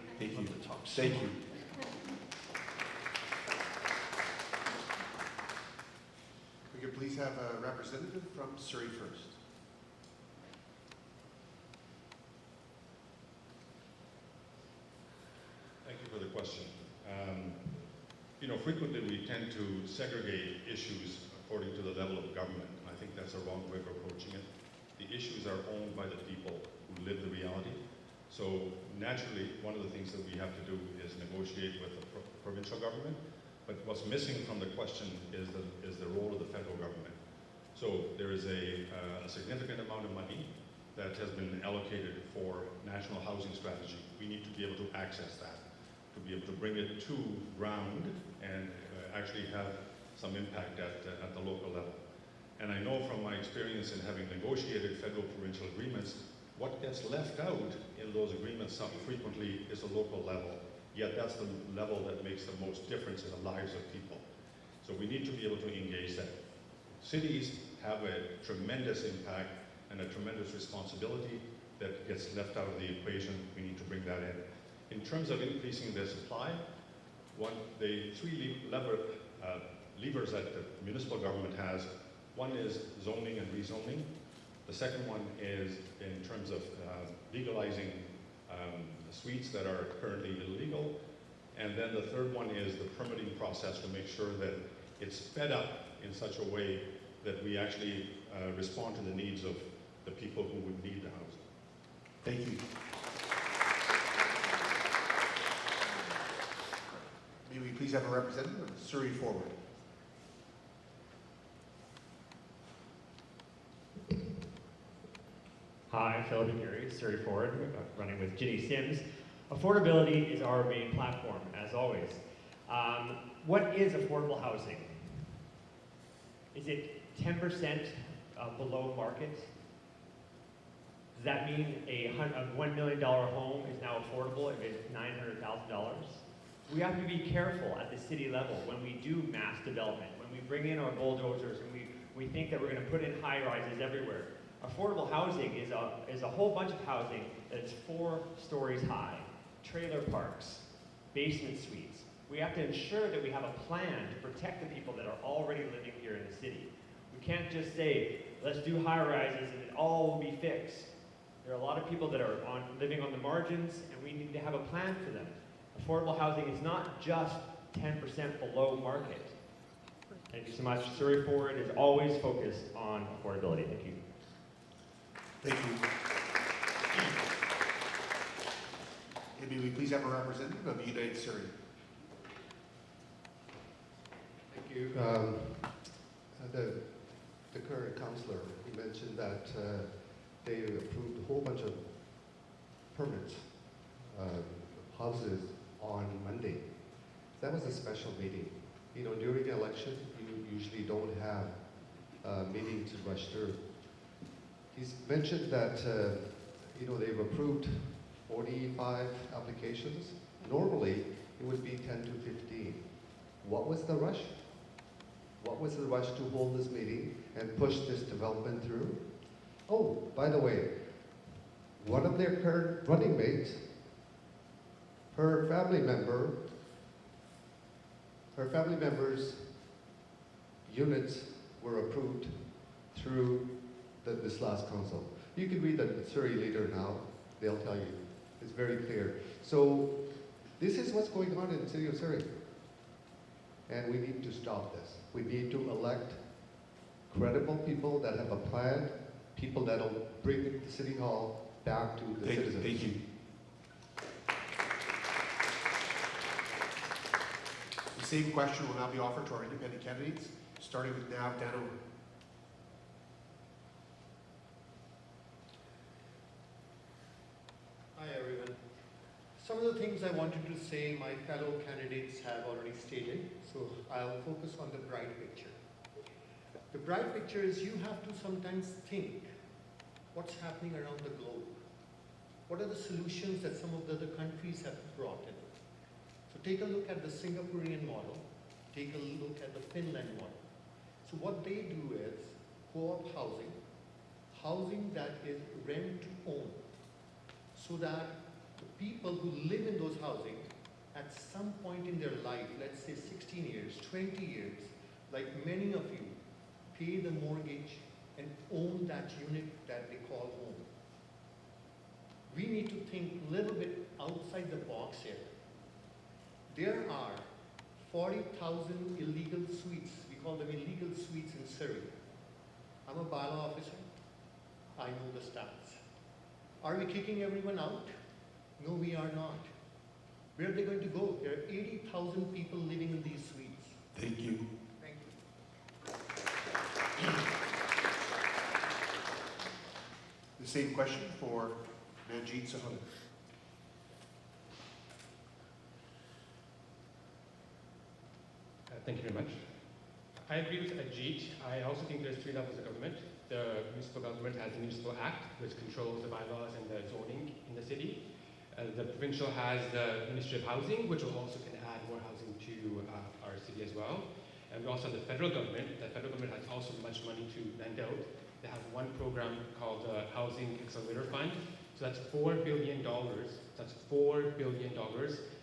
Thank you. We could please have a representative from Surrey first. Thank you for the question. Frequently we tend to segregate issues according to the level of government. I think that's a wrong way of approaching it. The issues are owned by the people who live the reality. So naturally, one of the things that we have to do is negotiate with the provincial government. But what's missing from the question is the role of the federal government. So there is a significant amount of money that has been allocated for national housing strategy. We need to be able to access that, to be able to bring it to ground and actually have some impact at the local level. And I know from my experience in having negotiated federal provincial agreements, what gets left out in those agreements frequently is the local level. Yet that's the level that makes the most difference in the lives of people. So we need to be able to engage that. Cities have a tremendous impact and a tremendous responsibility that gets left out of the equation. We need to bring that in. In terms of increasing the supply, the three levers that the municipal government has, one is zoning and rezoning. The second one is in terms of legalizing suites that are currently illegal. And then the third one is the permitting process to make sure that it's sped up in such a way that we actually respond to the needs of the people who would need the housing. Thank you. May we please have a representative of Surrey Forward. Hi, Philip Gary, Surrey Forward, running with Ginny Sims. Affordability is our main platform, as always. What is affordable housing? Is it 10% below market? Does that mean a $1 million home is now affordable if it's $900,000? We have to be careful at the city level when we do mass development, when we bring in our bulldozers and we think that we're going to put in high rises everywhere. Affordable housing is a whole bunch of housing that's 4 stories high, trailer parks, basement suites. We have to ensure that we have a plan to protect the people that are already living here in the city. We can't just say, let's do high rises and it all will be fixed. There are a lot of people that are living on the margins and we need to have a plan for them. Affordable housing is not just 10% below market. Thank you so much. Surrey Forward is always focused on affordability. Thank you. Thank you. And may we please have a representative of United Surrey. Thank you. The current councillor, he mentioned that they approved a whole bunch of permits, houses on Monday. That was a special meeting. You know, during the election, you usually don't have meetings to rush through. He's mentioned that, you know, they've approved 45 applications. Normally, it would be 10 to 15. What was the rush? What was the rush to hold this meeting and push this development through? Oh, by the way, one of their current running mates, her family member's units were approved through this last council. You can read the Surrey Leader now, they'll tell you. It's very clear. So this is what's going on in the city of Surrey. And we need to stop this. We need to elect credible people that have a plan, people that'll bring the city hall back to the citizens. Thank you. The same question will now be offered to our independent candidates, starting with Nav Dano. Hi everyone. Some of the things I wanted to say my fellow candidates have already stated, so I'll focus on the bright picture. The bright picture is you have to sometimes think what's happening around the globe. What are the solutions that some of the other countries have brought in? So take a look at the Singaporean model, take a look at the Finland model. So what they do is co-op housing that is rent to own, so that the people who live in those housing at some point in their life, let's say 16 years, 20 years, like many of you, pay the mortgage and own that unit that they call home. We need to think a little bit outside the box here. There are 40,000 illegal suites. We call them illegal suites in Surrey. I'm a bylaw officer. I know the stats. Are we kicking everyone out? No, we are not. Where are they going to go? There are 80,000 people living in these suites. Thank you. Thank you. The same question for Manjeet Sahota. Thank you very much. I agree with Ajit. I also think there's three levels of government. The municipal government has the Municipal Act, which controls the bylaws and the zoning in the city. The provincial has the Ministry of Housing, which will also can add more housing to our city as well. And we also have the federal government. The federal government has also much money to lend out. They have one program called the Housing Accelerator Fund. So that's $4 billion. That's $4 billion.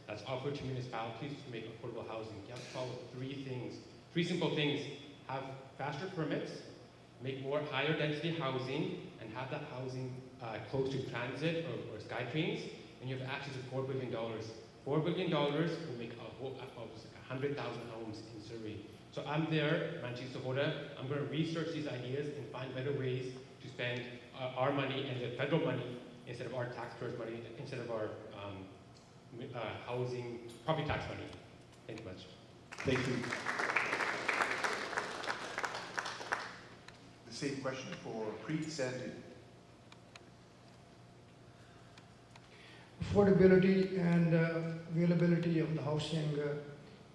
That's offered to municipalities to make affordable housing. You have to follow three things. Three simple things. Have faster permits, make more higher density housing, and have that housing close to transit or SkyTrains, and you have access to $4 billion. $4 billion will make a whole, almost like 100,000 homes in Surrey. So I'm there, Manjeet Sahota. I'm going to research these ideas and find better ways to spend our money and the federal money instead of our taxpayers' money, instead of our housing, property tax money. Thank you much. Thank you. The same question for Preet Sandhu. Affordability and availability of the housing,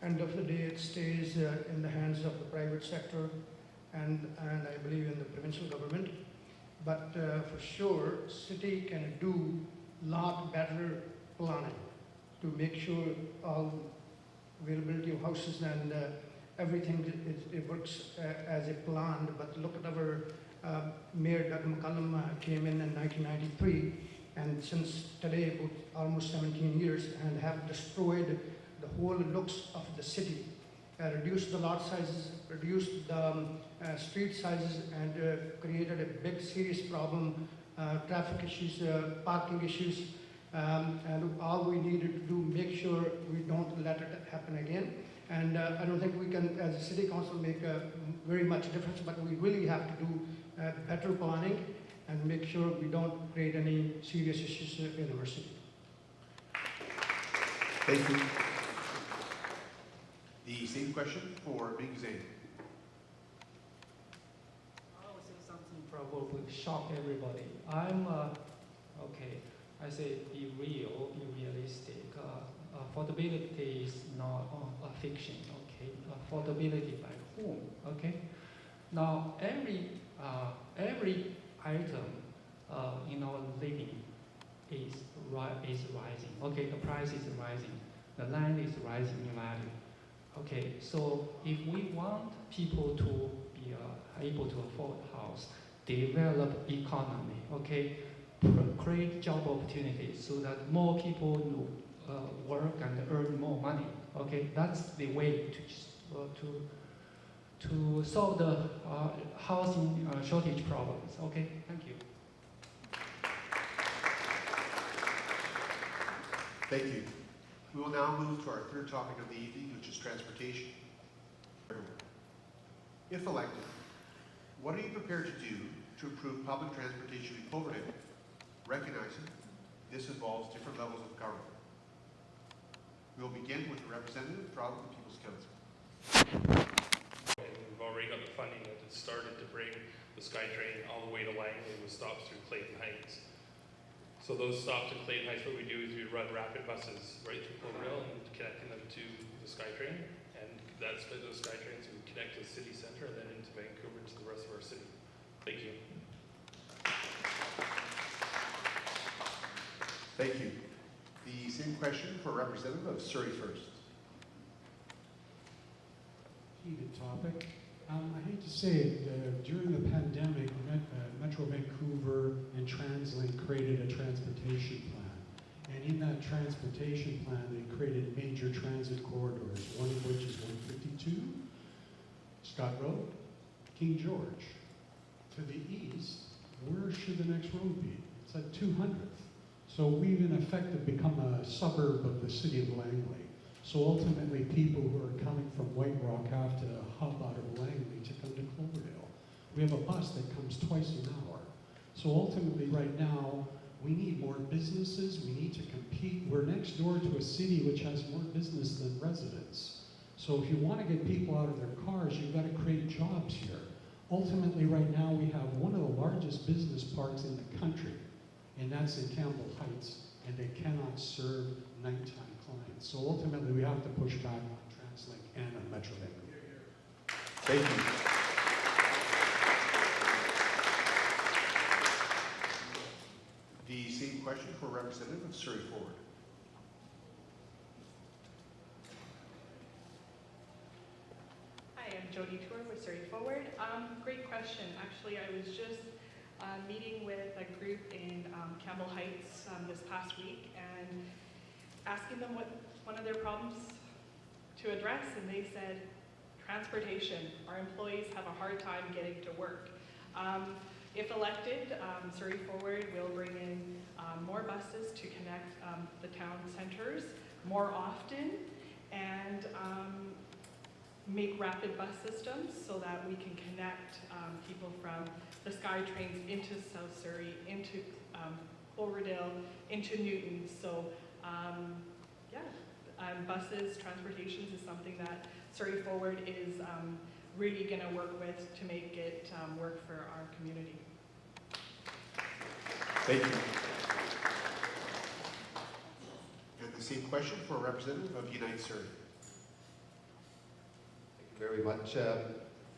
end of the day it stays in the hands of the private sector and I believe in the provincial government. But for sure, city can do lot better planning to make sure all availability of houses and everything it works as a planned. But look at our Mayor Doug McCallum came in 1993, and since today about almost 17 years, and have destroyed the whole looks of the city, reduced the lot sizes, reduced the street sizes, and created a big serious problem, traffic issues, parking issues, and all we needed to do, make sure we don't let it happen again. And I don't think we can, as a city council, make very much difference, but we really have to do better planning and make sure we don't create any serious issues in our city. Thank you. The same question for Big Zane. I will say something probably shock everybody. I'm, okay, I say be real, be realistic. Affordability is not a fiction, okay? Affordability by whom, okay? Now, every item in our living is rising, okay? The price is rising, the land is rising in value. Okay, so if we want people to be able to afford house, develop economy, okay, create job opportunities so that more people work and earn more money, okay, that's the way to solve the housing shortage problems. Okay, thank you. Thank you. We will now move to our third topic of the evening, which is transportation. If elected, what are you prepared to do to improve public transportation in Cloverdale, recognizing this involves different levels of government? We will begin with a representative from the People's Council. We've already got the funding that has started to bring the SkyTrain all the way to Langley with stops through Clayton Heights. So those stops in Clayton Heights, what we do is we run rapid buses right through Cloverdale and connecting them to the SkyTrain, and that's those SkyTrains we connect to the city centre and then into Vancouver and to the rest of our city. Thank you. Thank you. The same question for representative of Surrey First. Heated topic. I hate to say it, during the pandemic, Metro Vancouver and TransLink created a transportation plan. And in that transportation plan, they created major transit corridors, one of which is 152, Scott Road, King George. To the east, where should the next road be? It's at 200th. So we've in effect have become a suburb of the city of Langley. So ultimately, people who are coming from White Rock have to hub out of Langley to come to Cloverdale. We have a bus that comes twice an hour. So ultimately, right now, we need more businesses. We need to compete. We're next door to a city which has more business than residents. So if you want to get people out of their cars, you've got to create jobs here. Ultimately, right now, we have one of the largest business parks in the country, and that's in Campbell Heights, and they cannot serve nighttime clients. So ultimately, we have to push back on TransLink and on Metrolink. Thank you. The same question for Representative of Surrey Forward. Hi, I'm Jody Tour with Surrey Forward. Great question. Actually, I was just meeting with a group in Campbell Heights this past week and asking them what one of their problems to address, and they said transportation. Our employees have a hard time getting to work. If elected, Surrey Forward will bring in more buses to connect the town centers more often and make rapid bus systems so that we can connect people from the SkyTrains into South Surrey, into Cloverdale, into Newton. So buses, transportations is something that Surrey Forward is really going to work with to make it work for our community. Thank you. And the same question for a representative of Unite Surrey. Thank you very much.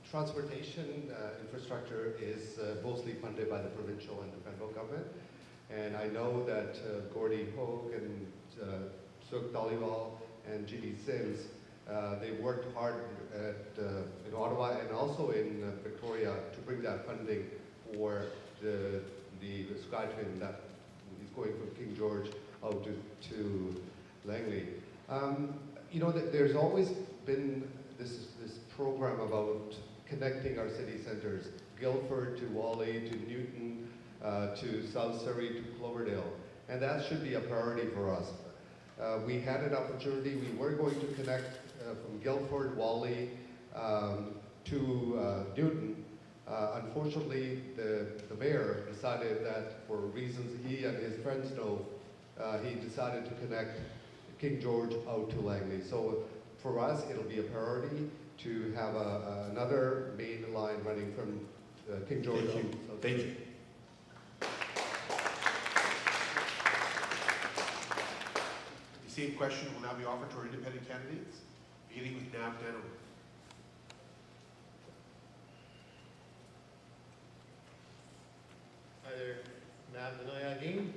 Transportation infrastructure is mostly funded by the provincial and the federal government. And I know that Gordy Hogue and Suk Dhaliwal and Ginny Sims, they worked hard in Ottawa and also in Victoria to bring that funding for the SkyTrain that is going from King George out to Langley. You know, there's always been this program about connecting our city centers, Guildford to Whalley to Newton to South Surrey to Cloverdale, and that should be a priority for us. We had an opportunity, we were going to connect from Guildford, Whalley to Newton. Unfortunately, the mayor decided that for reasons he and his friends know, he decided to connect King George out to Langley. So for us, it'll be a priority to have another main line running from King George out. Thank you. The same question will now be offered to our independent candidates, beginning with Nav Danow. Hi there, Nav Danow again.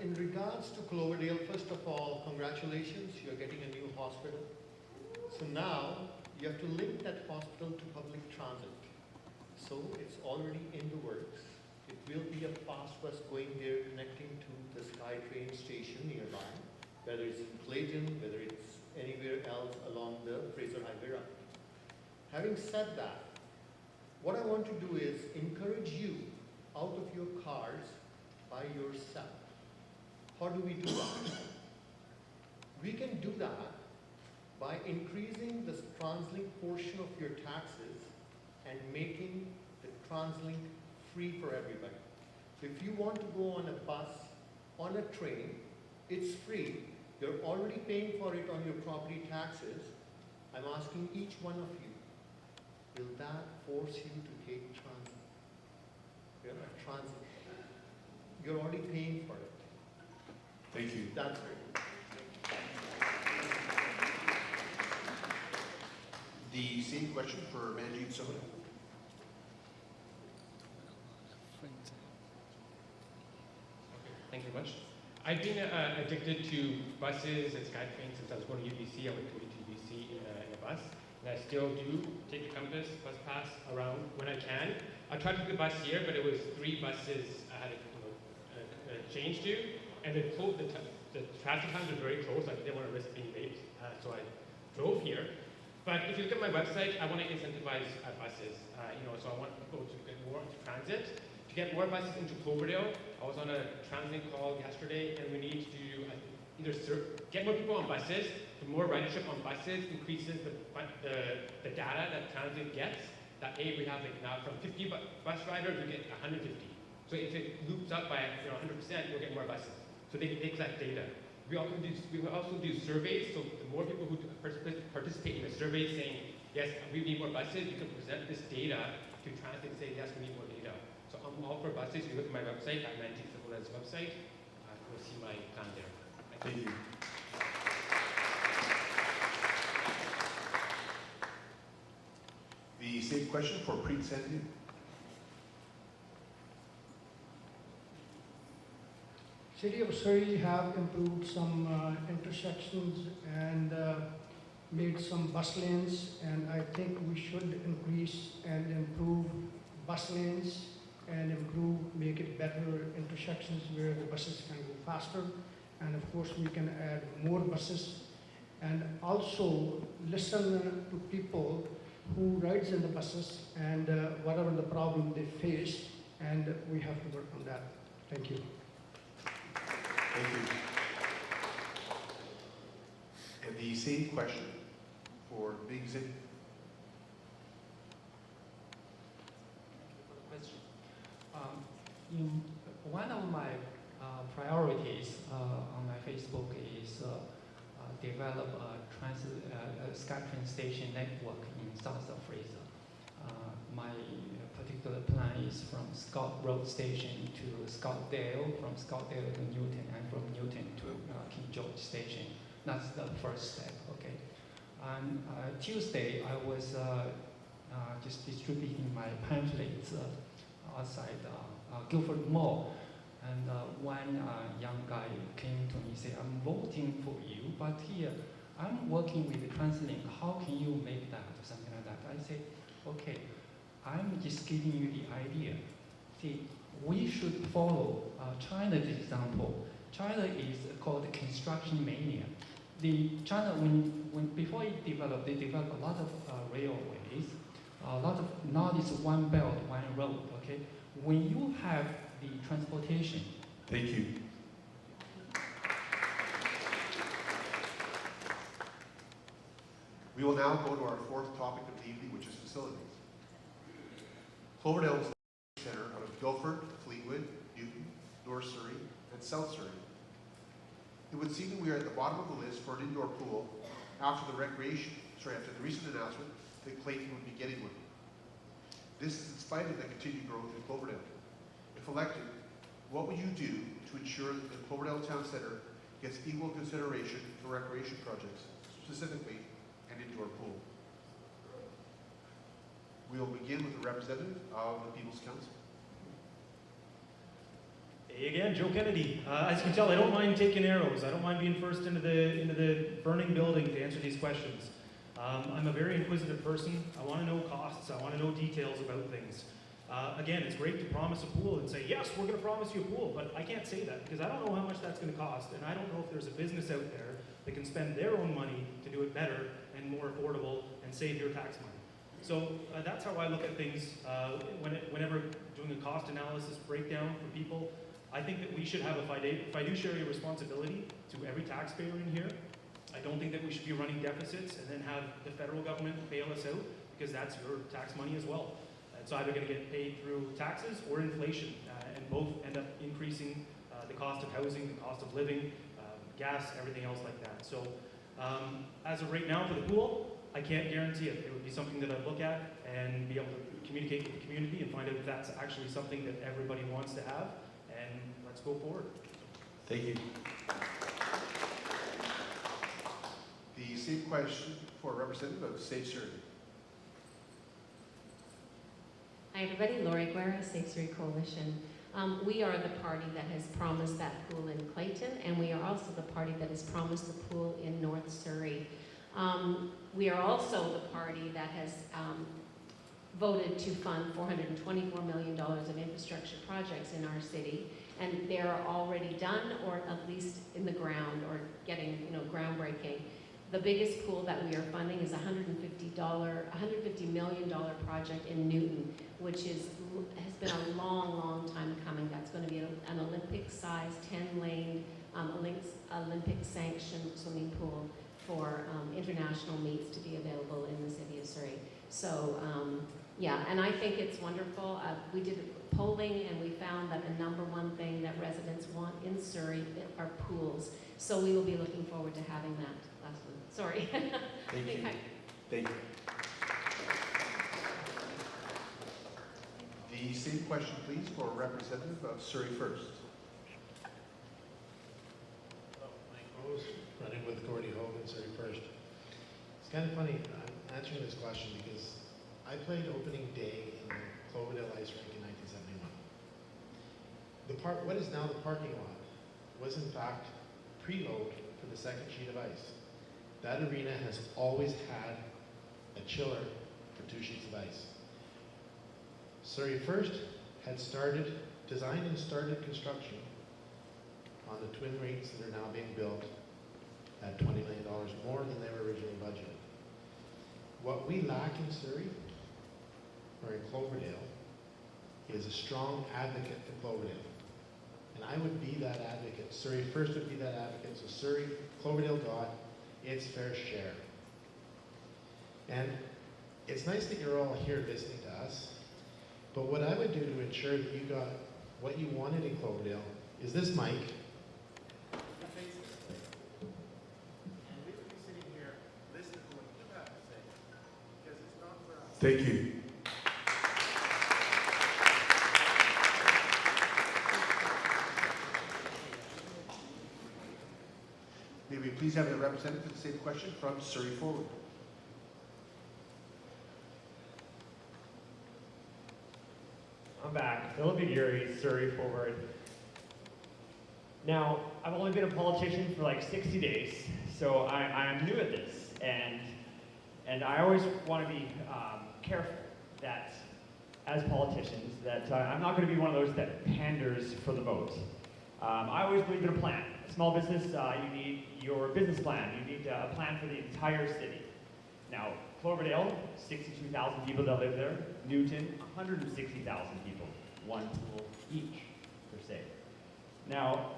In regards to Cloverdale, first of all, congratulations, you're getting a new hospital. So now, you have to link that hospital to public transit. So it's already in the works. It will be a fast bus going there connecting to the SkyTrain station nearby, whether it's in Clayton, whether it's anywhere else along the Fraser Highway route. Having said that, what I want to do is encourage you out of your cars by yourself. How do we do that? We can do that by increasing the TransLink portion of your taxes and making the TransLink free for everybody. So if you want to go on a bus, on a train, it's free. You're already paying for it on your property taxes. I'm asking each one of you, will that force you to take transit? You're already paying for it. Thank you. That's right. The same question for Manjeet Soda. Thank you very much. I've been addicted to buses and SkyTrain since I was going to UBC. I went to UBC in a bus, and I still do take the Compass bus pass around when I can. I tried to do the bus here, but it was 3 buses I had to change to, and the traffic times are very close. I didn't want to risk being late, so I drove here. But if you look at my website, I want to incentivize buses. So I want people to get more into transit. To get more buses into Cloverdale, I was on a transit call yesterday, and we need to either get more people on buses. The more ridership on buses increases the data that transit gets. That we have now from 50 bus riders, we get 150. So if it loops up by 100%, we'll get more buses. So they collect data. We also do surveys. So the more people who participate in the survey saying, yes, we need more buses, you can present this data to transit and say, yes, we need more data. So I'm all for buses. If you look at my website, I'm Mantis website. You'll see my plan there. Thank you. The same question for Preet Sandhu. City of Surrey have improved some intersections and made some bus lanes, and I think we should increase and improve bus lanes and make it better intersections where the buses can go faster. And of course we can add more buses and also listen to people who rides in the buses and whatever the problem they face, and we have to work on that. Thank you. Thank you. And the same question for Big Zin. One of my priorities on my Facebook is develop a SkyTrain station network in south of Fraser. My particular plan is from Scott Road Station to Scottdale, from Scottdale to Newton, and from Newton to King George Station. That's the first step, okay? On Tuesday, I was just distributing my pamphlets outside Guildford Mall, and one young guy came to me and said, I'm voting for you, but here I'm working with TransLink. How can you make that? Or something like that. I said, okay, I'm just giving you the idea. See, we should follow China's example. China is called construction mania. China, before it developed, they developed a lot of railways, now it's one belt, one road, okay? When you have the transportation. Thank you. We will now go to our fourth topic of the evening, which is facilities. Cloverdale is the center out of Guildford, Fleetwood, Newton, North Surrey, and South Surrey. It would seem that we are at the bottom of the list for an indoor pool after the recent announcement that Clayton would be getting one. This is in spite of the continued growth in Cloverdale. If elected, what would you do to ensure that the Cloverdale Town Centre gets equal consideration for recreation projects, specifically an indoor pool? We will begin with a representative of the People's Council. Hey again, Joe Kennedy. As you can tell, I don't mind taking arrows. I don't mind being first into the burning building to answer these questions. I'm a very inquisitive person. I want to know costs. I want to know details about things. Again, it's great to promise a pool and say, yes, we're going to promise you a pool, but I can't say that because I don't know how much that's going to cost, and I don't know if there's a business out there that can spend their own money to do it better and more affordable and save your tax money. So that's how I look at things whenever doing a cost analysis breakdown for people. I think that we should have a fiduciary responsibility to every taxpayer in here. I don't think that we should be running deficits and then have the federal government bail us out because that's your tax money as well. It's either going to get paid through taxes or inflation, and both end up increasing the cost of housing, the cost of living, gas, everything else like that. So as of right now for the pool, I can't guarantee it. It would be something that I'd look at and be able to communicate with the community and find out if that's actually something that everybody wants to have, and let's go forward. Thank you. The same question for a representative of Safe Surrey. Hi everybody, Lori Guerra, Safe Surrey Coalition. We are the party that has promised that pool in Clayton, and we are also the party that has promised the pool in North Surrey. We are also the party that has voted to fund $424 million of infrastructure projects in our city, and they're already done or at least in the ground or getting, groundbreaking. The biggest pool that we are funding is a $150 million project in Newton, which has been a long, long time coming. That's going to be an Olympic-sized, 10-lane, Olympic-sanctioned swimming pool for international meets to be available in the city of Surrey. So, yeah, and I think it's wonderful. We did polling and we found that the number one thing that residents want in Surrey are pools. So we will be looking forward to having that. Last one. Sorry. Thank you. Thank you. The same question, please, for a representative of Surrey First. Mike Rose, running with Gordy Hogan, Surrey First. It's kind of funny, I'm answering this question because I played opening day in the Cloverdale Ice Rink in 1971. What is now the parking lot was in fact preload for the second sheet of ice. That arena has always had a chiller for 2 sheets of ice. Surrey First had designed and started construction on the twin rinks that are now being built at $20 million more than they were originally budgeted. What we lack in Surrey, or in Cloverdale, is a strong advocate for Cloverdale. And I would be that advocate. Surrey First would be that advocate. So Cloverdale got its fair share. And it's nice that you're all here listening to us. But what I would do to ensure that you got what you wanted in Cloverdale is this mic. Thank you. May we please have the representative for the same question from Surrey Forward. I'm back. Philip Aguirre, Surrey Forward. Now, I've only been a politician for like 60 days, so I'm new at this, and I always want to be careful that, as politicians, that I'm not going to be one of those that panders for the vote. I always believe in a plan. A small business, you need your business plan. You need a plan for the entire city. Now, Cloverdale, 62,000 people that live there. Newton, 160,000 people. One pool each, per se. Now,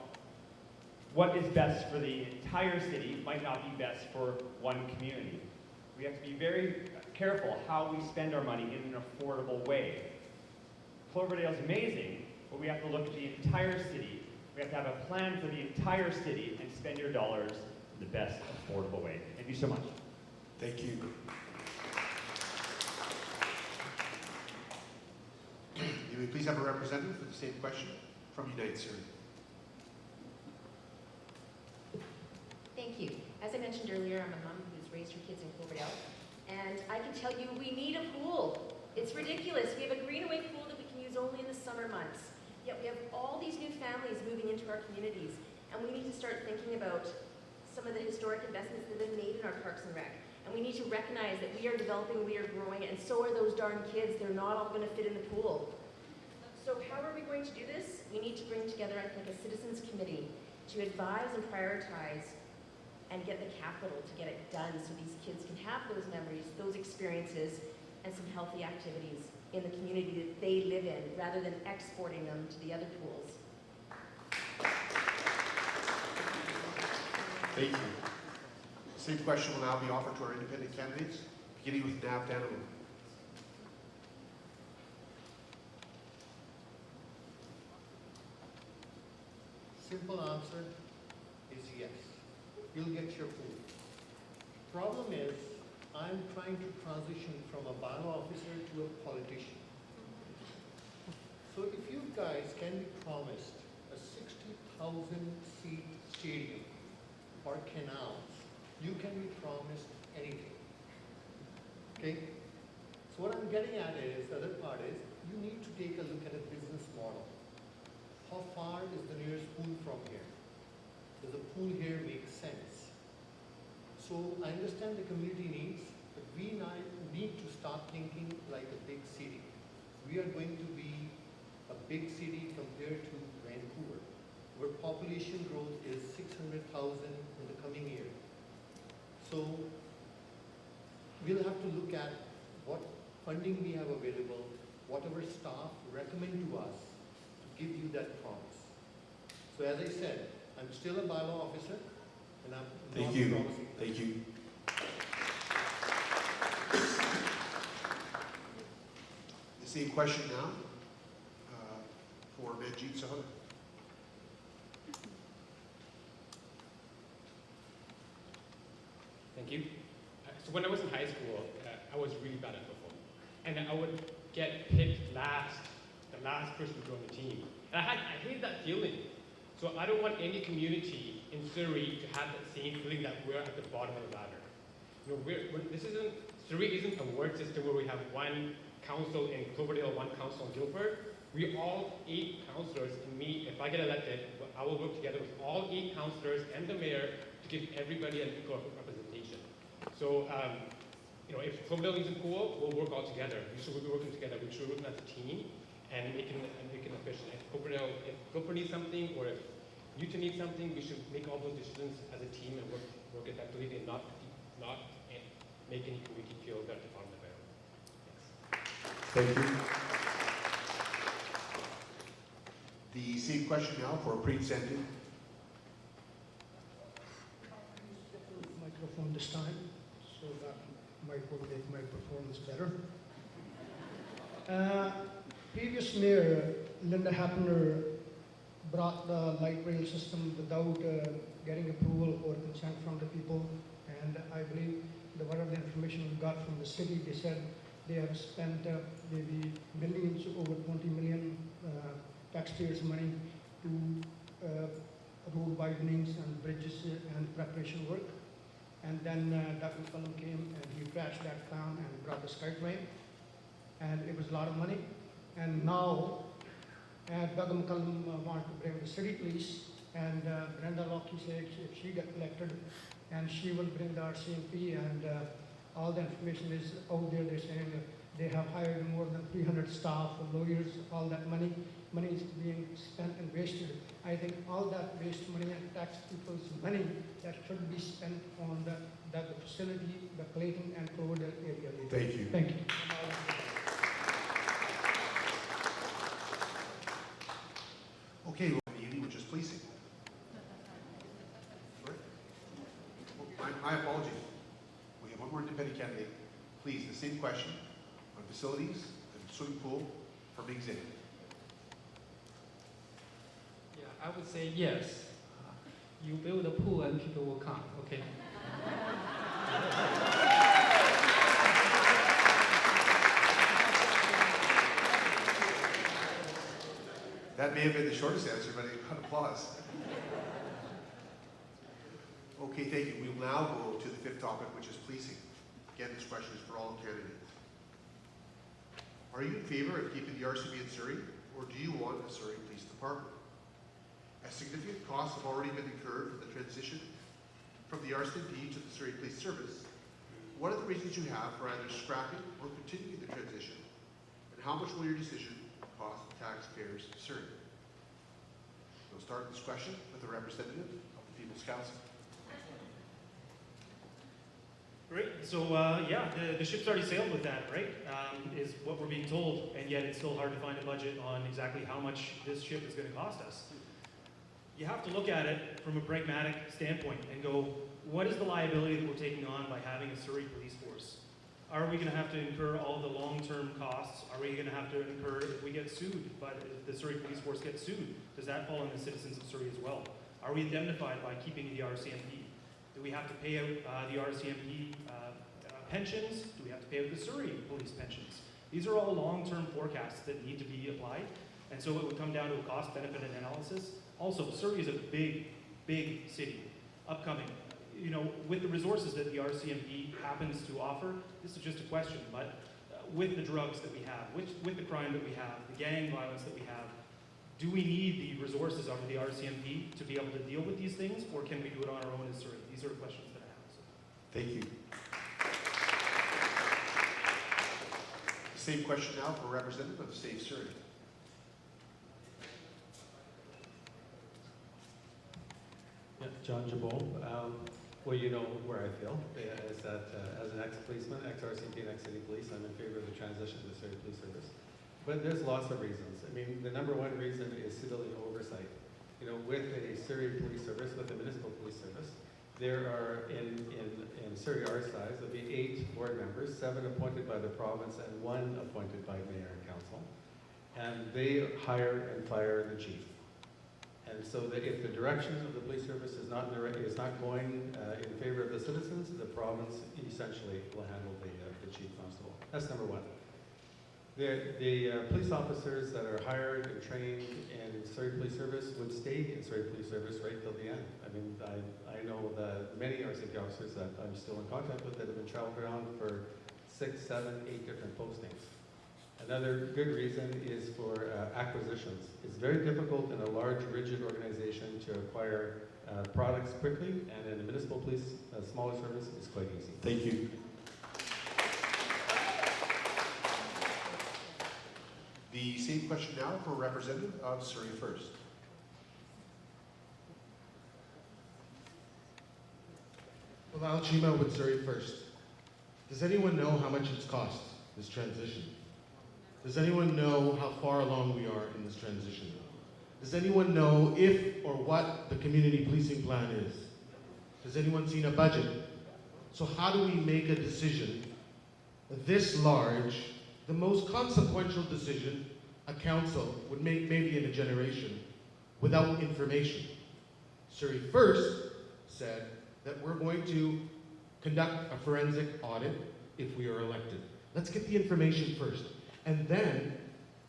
what is best for the entire city might not be best for one community. We have to be very careful how we spend our money in an affordable way. Cloverdale is amazing, but we have to look at the entire city. We have to have a plan for the entire city and spend your dollars in the best affordable way. Thank you so much. Thank you. May we please have a representative for the same question from United Surrey. Thank you. As I mentioned earlier, I'm a mom who's raised her kids in Cloverdale, and I can tell you we need a pool. It's ridiculous. We have a greenaway pool that we can use only in the summer months. Yet we have all these new families moving into our communities, and we need to start thinking about some of the historic investments that have been made in our parks and rec. And we need to recognize that we are developing, we are growing, and so are those darn kids. They're not all going to fit in the pool. So how are we going to do this? We need to bring together, I think, a citizens committee to advise and prioritize and get the capital to get it done so these kids can have those memories, those experiences, and some healthy activities in the community that they live in, rather than exporting them to the other pools. Thank you. The same question will now be offered to our independent candidates, beginning with Nav Danovan. Simple answer is yes. You'll get your pool. Problem is, I'm trying to transition from a bylaw officer to a politician. So if you guys can be promised a 60,000 seat stadium or canals, you can be promised anything. Okay? So what I'm getting at is, the other part is, you need to take a look at a business model. How far is the nearest pool from here? Does a pool here make sense? So I understand the community needs, but we need to start thinking like a big city. We are going to be a big city compared to Vancouver, where population growth is 600,000 in the coming year. So we'll have to look at what funding we have available, what our staff recommend to us to give you that promise. So as I said, I'm still a bylaw officer, and I'm not promising. Thank you. The same question now for Manjeet Sahota. Thank you. So when I was in high school, I was really bad at football. And I would get picked last, the last person to join the team. And I hated that feeling. So I don't want any community in Surrey to have that same feeling that we're at the bottom of the ladder. You know, Surrey isn't a ward system where we have one council in Cloverdale, one council in Guildford. We all 8 councillors, and me, if I get elected, I will work together with all 8 councillors and the mayor to give everybody an equal representation. So, you know, if Cloverdale needs a pool, we'll work all together. We should be working together. We should be working as a team and make it efficient. If Cloverdale needs something, or if Newton needs something, we should make all those decisions as a team and work effectively and not make any community feel that they're on the barrel. Thank you. The same question now for Preet Sandhu. Microphone this time, so that might will make my performance better. Previous mayor Linda Hapner brought the light rail system without getting approval or consent from the people, and I believe that whatever the information we got from the city, they said they have spent maybe millions, over 20 million taxpayers' money to road widenings and bridges and preparation work. And then Dr. McCullum came and he trashed that down and brought the SkyTrain, and it was a lot of money. And now Doug McCullum wanted to bring the city police, and Brenda Lockie said if she got elected, and she will bring the RCMP, and all the information is out there. They're saying they have hired more than 300 staff, lawyers, all that money is being spent and wasted. I think all that waste money and tax people's money that should be spent on the facility, the Clayton and Cloverdale area. Thank you. Thank you. Okay, well, which is policing. Sorry? My apologies. We have one more independent candidate. Please, the same question on facilities and swimming pool for Big Zane. Yeah, I would say yes. You build a pool and people will come, okay? That may have been the shortest answer, but it got applause. Okay, thank you. We will now go to the 5th topic, which is policing. Again, this question is for all candidates. Are you in favor of keeping the RCMP in Surrey, or do you want a Surrey Police Department? As significant costs have already been incurred for the transition from the RCMP to the Surrey Police Service, what are the reasons you have for either scrapping or continuing the transition? And how much will your decision cost taxpayers of Surrey? We'll start this question with a representative of the People's Council. Great. So yeah, the ship's already sailed with that, right? Is what we're being told, and yet it's still hard to find a budget on exactly how much this ship is going to cost us. You have to look at it from a pragmatic standpoint and go, what is the liability that we're taking on by having a Surrey police force? Are we going to have to incur all the long-term costs? Are we going to have to incur if we get sued, but if the Surrey police force gets sued? Does that fall on the citizens of Surrey as well? Are we indemnified by keeping the RCMP? Do we have to pay out the RCMP pensions? Do we have to pay out the Surrey police pensions? These are all long-term forecasts that need to be applied, and so it would come down to a cost-benefit analysis. Also, Surrey is a big, big city, upcoming. You know, with the resources that the RCMP happens to offer, this is just a question, but with the drugs that we have, with the crime that we have, the gang violence that we have, do we need the resources of the RCMP to be able to deal with these things, or can we do it on our own as Surrey? These are questions that I have. So. Thank you. The same question now for representative of Safe Surrey. John Jabot. Well, you know where I feel, is that as an ex-policeman, ex-RCMP and ex-City Police, I'm in favor of the transition to the Surrey Police Service. But there's lots of reasons. I mean, the number one reason is civilian oversight. You know, with a Surrey Police Service, with a municipal police service, there are, in Surrey our size, there'll be 8 board members, 7 appointed by the province and 1 appointed by mayor and council. And they hire and fire the chief. And so that if the direction of the police service is not going in favor of the citizens, the province essentially will handle the chief constable. That's number one. The police officers that are hired and trained in Surrey Police Service would stay in Surrey Police Service right till the end. I mean, I know many RCMP officers that I'm still in contact with that have been traveled around for 6, 7, 8 different postings. Another good reason is for acquisitions. It's very difficult in a large, rigid organization to acquire products quickly, and in a municipal police, a smaller service, is quite easy. Thank you. The same question now for a representative of Surrey First. Bilal Chima with Surrey First. Does anyone know how much it's cost, this transition? Does anyone know how far along we are in this transition? Does anyone know if or what the community policing plan is? Has anyone seen a budget? So how do we make a decision this large, the most consequential decision a council would make maybe in a generation, without information? Surrey First said that we're going to conduct a forensic audit if we are elected. Let's get the information first. And then,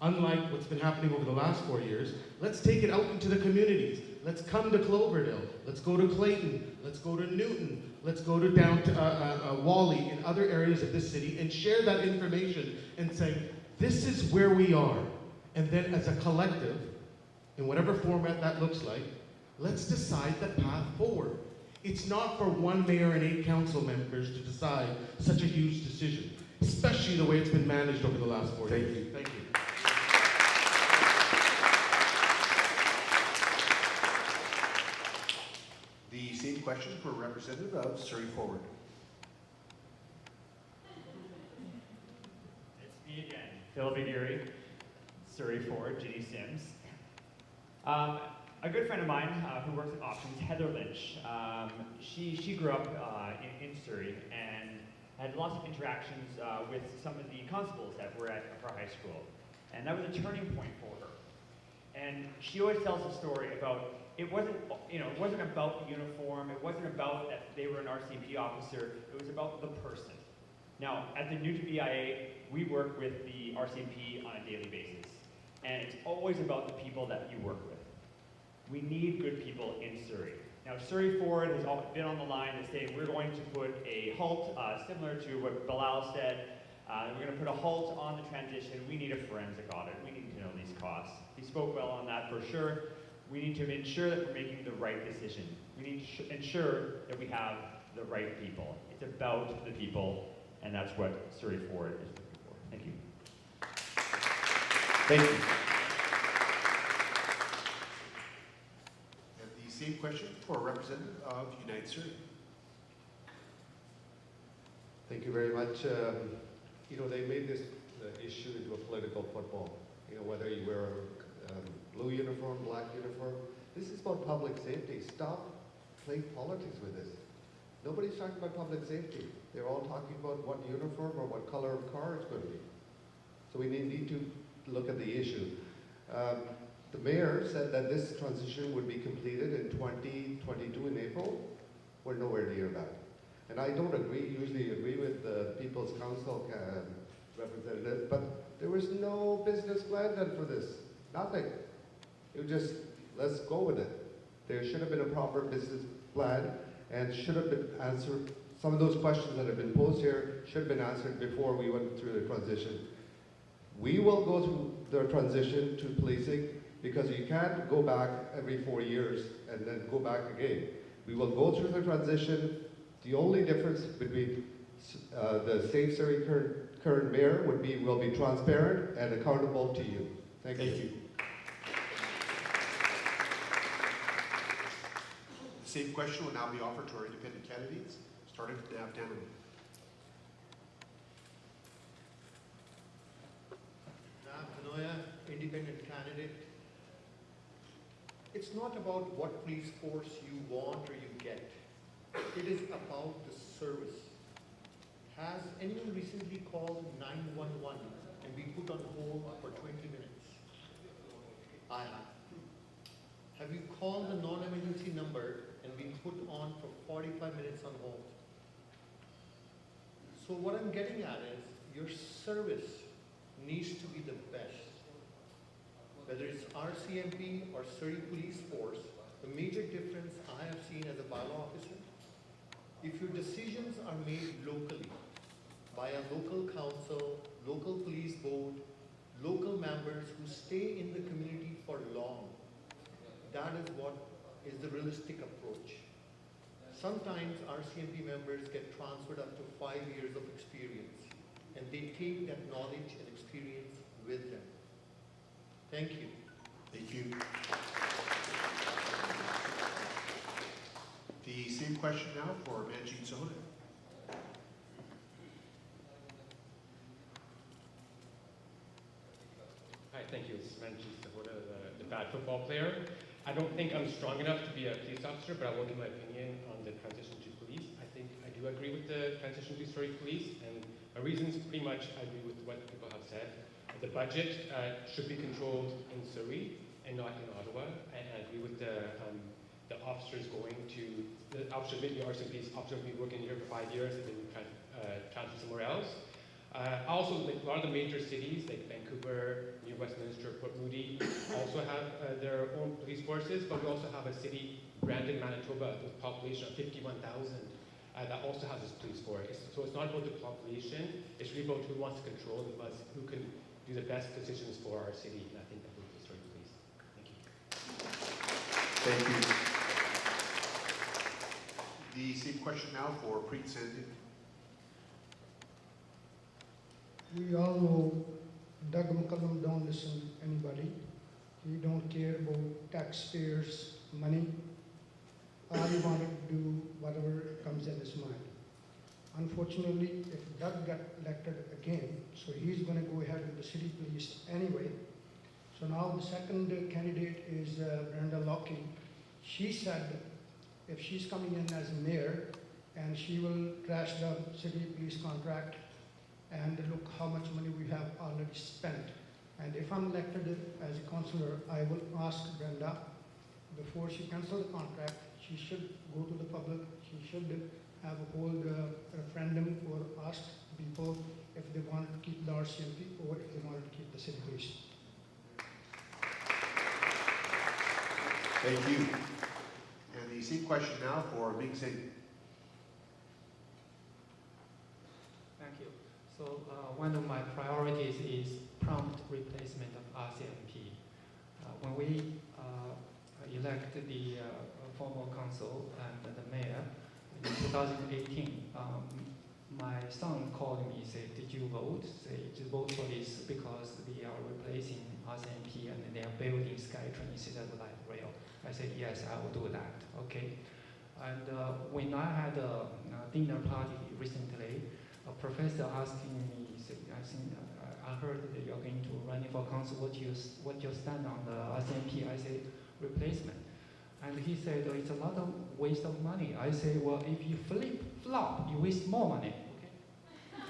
unlike what's been happening over the last 4 years, let's take it out into the communities. Let's come to Cloverdale. Let's go to Clayton. Let's go to Newton. Let's go to down to Wally and other areas of this city and share that information and say, this is where we are. And then as a collective, in whatever format that looks like, let's decide the path forward. It's not for one mayor and 8 council members to decide such a huge decision, especially the way it's been managed over the last 4 years. Thank you. Thank you. The same question for a representative of Surrey Forward. It's me again, Phil Viguri, Surrey Forward, Ginny Sims. A good friend of mine who works in options, Heather Lynch, she grew up in Surrey and had lots of interactions with some of the constables that were at her high school. And that was a turning point for her. And she always tells a story about, it wasn't about the uniform, it wasn't about that they were an RCMP officer, it was about the person. Now, at the Newton BIA, we work with the RCMP on a daily basis. And it's always about the people that you work with. We need good people in Surrey. Now, Surrey Forward has been on the line to say we're going to put a halt, similar to what Bilal said. We're going to put a halt on the transition. We need a forensic audit. We need to know these costs. He spoke well on that for sure. We need to ensure that we're making the right decision. We need to ensure that we have the right people. It's about the people, and that's what Surrey Forward is looking for. Thank you. Thank you. And the same question for a representative of United Surrey. Thank you very much. You know, they made this issue into a political football. You know, whether you wear a blue uniform, black uniform. This is about public safety. Stop playing politics with this. Nobody's talking about public safety. They're all talking about what uniform or what color of car it's going to be. So we need to look at the issue. The mayor said that this transition would be completed in 2022 in April. We're nowhere near that. And I don't usually agree with the People's Council representative, but there was no business plan done for this. Nothing. It was just, let's go with it. There should have been a proper business plan and should have been answered. Some of those questions that have been posed here should have been answered before we went through the transition. We will go through the transition to policing because you can't go back every 4 years and then go back again. We will go through the transition. The only difference between the Safe Surrey current mayor will be transparent and accountable to you. Thank you. The The same question will now be offered to our independent candidates, starting with Nav Danowy. Nav Danoya, independent candidate. It's not about what police force you want or you get. It is about the service. Has anyone recently called 911 and been put on hold for 20 minutes? I have. Have you called the non-emergency number and been put on for 45 minutes on hold? So what I'm getting at is your service needs to be the best. Whether it's RCMP or Surrey Police Force, the major difference I have seen as a bylaw officer, if your decisions are made locally by a local council, local police board, local members who stay in the community for long, that is what is the realistic approach. Sometimes RCMP members get transferred up to 5 years of experience, and they take that knowledge and experience with them. Thank you. Thank you. The same question now for Manjeet Sahota. Hi, thank you. This is Manjeet Sahota, the bad football player. I don't think I'm strong enough to be a police officer, but I will give my opinion on the transition to police. I think I do agree with the transition to Surrey Police, and my reasons pretty much I agree with what people have said. The budget should be controlled in Surrey and not in Ottawa. And I agree with the officers going to, the officer, maybe RCMP's officer will be working here for 5 years and then transfer somewhere else. Also, like a lot of the major cities like Vancouver, New Westminster, Port Moody also have their own police forces, but we also have a city, Brandon, Manitoba, with a population of 51,000 that also has its police force. So it's not about the population, it's really about who wants to control and who can do the best decisions for our city, and I think that would be Surrey Police. Thank you. Thank you. The same question now for Preet Sandhu. We all know Doug McCullum don't listen to anybody. He don't care about taxpayers' money. All he wanted to do whatever comes in his mind. Unfortunately, if Doug got elected again, so he's going to go ahead with the city police anyway. So now the second candidate is Brenda Lockie. She said if she's coming in as mayor and she will trash the city police contract and look how much money we have already spent. And if I'm elected as a councillor, I will ask Brenda, before she cancels the contract, she should go to the public, she should have a whole referendum or ask people if they wanted to keep the RCMP or if they wanted to keep the city police. Thank you. And the same question now for Ming Singh. Thank you. So one of my priorities is prompt replacement of RCMP. When we elect the former council and the mayor in 2018, my son called me and said, did you vote? Say, to vote for this because they are replacing RCMP and they are building SkyTrain instead of light rail. I said, yes, I will do that. Okay. And when I had a dinner party recently, a professor asking me, I heard that you're going to run for council, what's your stand on the RCMP? I said, replacement. And he said, oh, it's a lot of waste of money. I say, well, if you flop, you waste more money. Okay?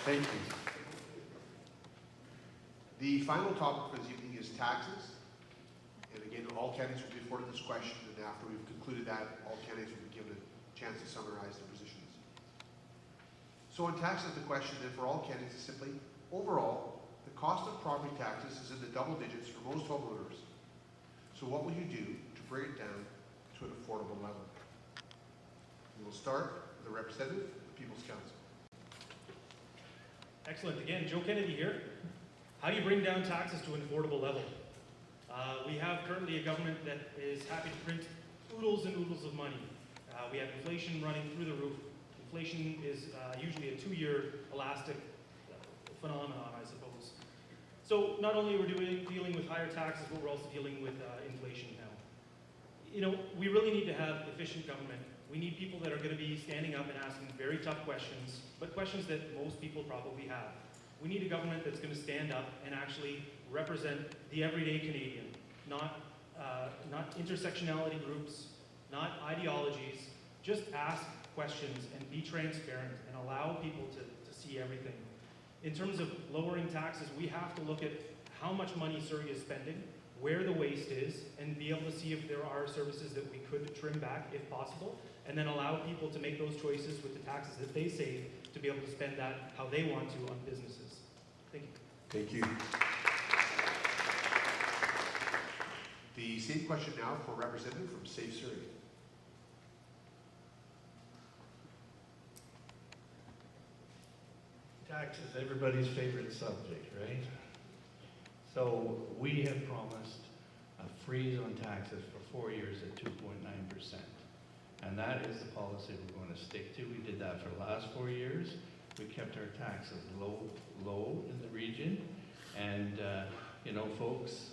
Thank you. The final topic for this evening is taxes. And again, all candidates will be afforded this question, and after we've concluded that, all candidates will be given a chance to summarize their positions. So on taxes, the question then for all candidates is simply, overall, the cost of property taxes is in the double digits for most homeowners. So what will you do to bring it down to an affordable level? We will start with a representative of the People's Council. Excellent. Again, Joe Kennedy here. How do you bring down taxes to an affordable level? We have currently a government that is happy to print oodles and oodles of money. We have inflation running through the roof. Inflation is usually a 2-year elastic phenomenon, I suppose. So not only are we dealing with higher taxes, but we're also dealing with inflation now. You know, we really need to have efficient government. We need people that are going to be standing up and asking very tough questions, but questions that most people probably have. We need a government that's going to stand up and actually represent the everyday Canadian, not intersectionality groups, not ideologies. Just ask questions and be transparent and allow people to see everything. In terms of lowering taxes, we have to look at how much money Surrey is spending, where the waste is, and be able to see if there are services that we could trim back if possible, and then allow people to make those choices with the taxes that they save to be able to spend that how they want to on businesses. Thank you. Thank you. The same question now for representative from Safe Surrey. Taxes, everybody's favorite subject, right? So we have promised a freeze on taxes for 4 years at 2.9%. And that is the policy we're going to stick to. We did that for the last 4 years. We kept our taxes low in the region. And, you know, folks,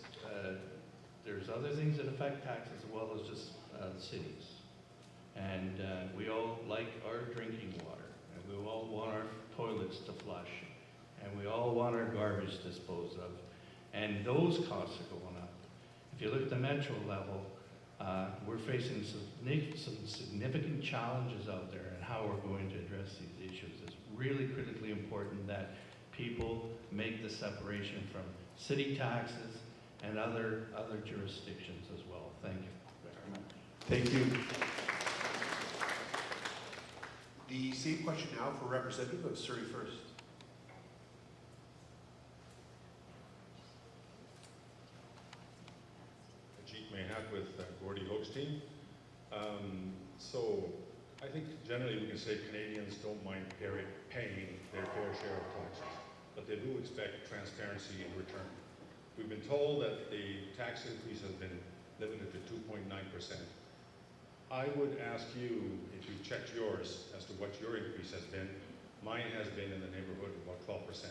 there's other things that affect taxes as well as just cities. And we all like our drinking water. And we all want our toilets to flush. And we all want our garbage disposed of. And those costs are going up. If you look at the metro level, we're facing some significant challenges out there and how we're going to address these issues. It's really critically important that people make the separation from city taxes and other jurisdictions as well. Thank you very much. Thank you. The same question now for representative of Surrey First. With Gordy Hochstein. So I think generally we can say Canadians don't mind paying their fair share of taxes, but they do expect transparency in return. We've been told that the tax increase has been limited to 2.9%. I would ask you, if you checked yours, as to what your increase has been. Mine has been in the neighborhood of about 12%.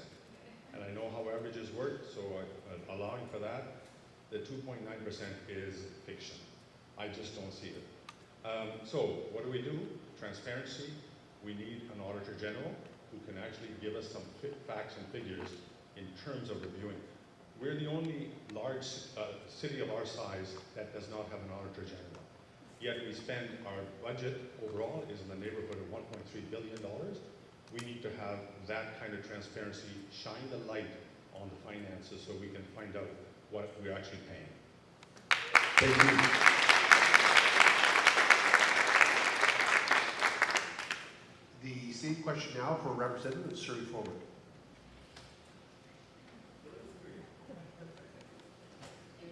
And I know how averages work, so allowing for that, the 2.9% is fiction. I just don't see it. So what do? Transparency. We need an Auditor General who can actually give us some facts and figures in terms of reviewing. We're the only large city of our size that does not have an Auditor General. Yet we spend, our budget overall is in the neighborhood of $1.3 billion. We need to have that kind of transparency, shine the light on the finances so we can find out what we're actually paying. Thank you. The same question now for representative of Surrey Forward. You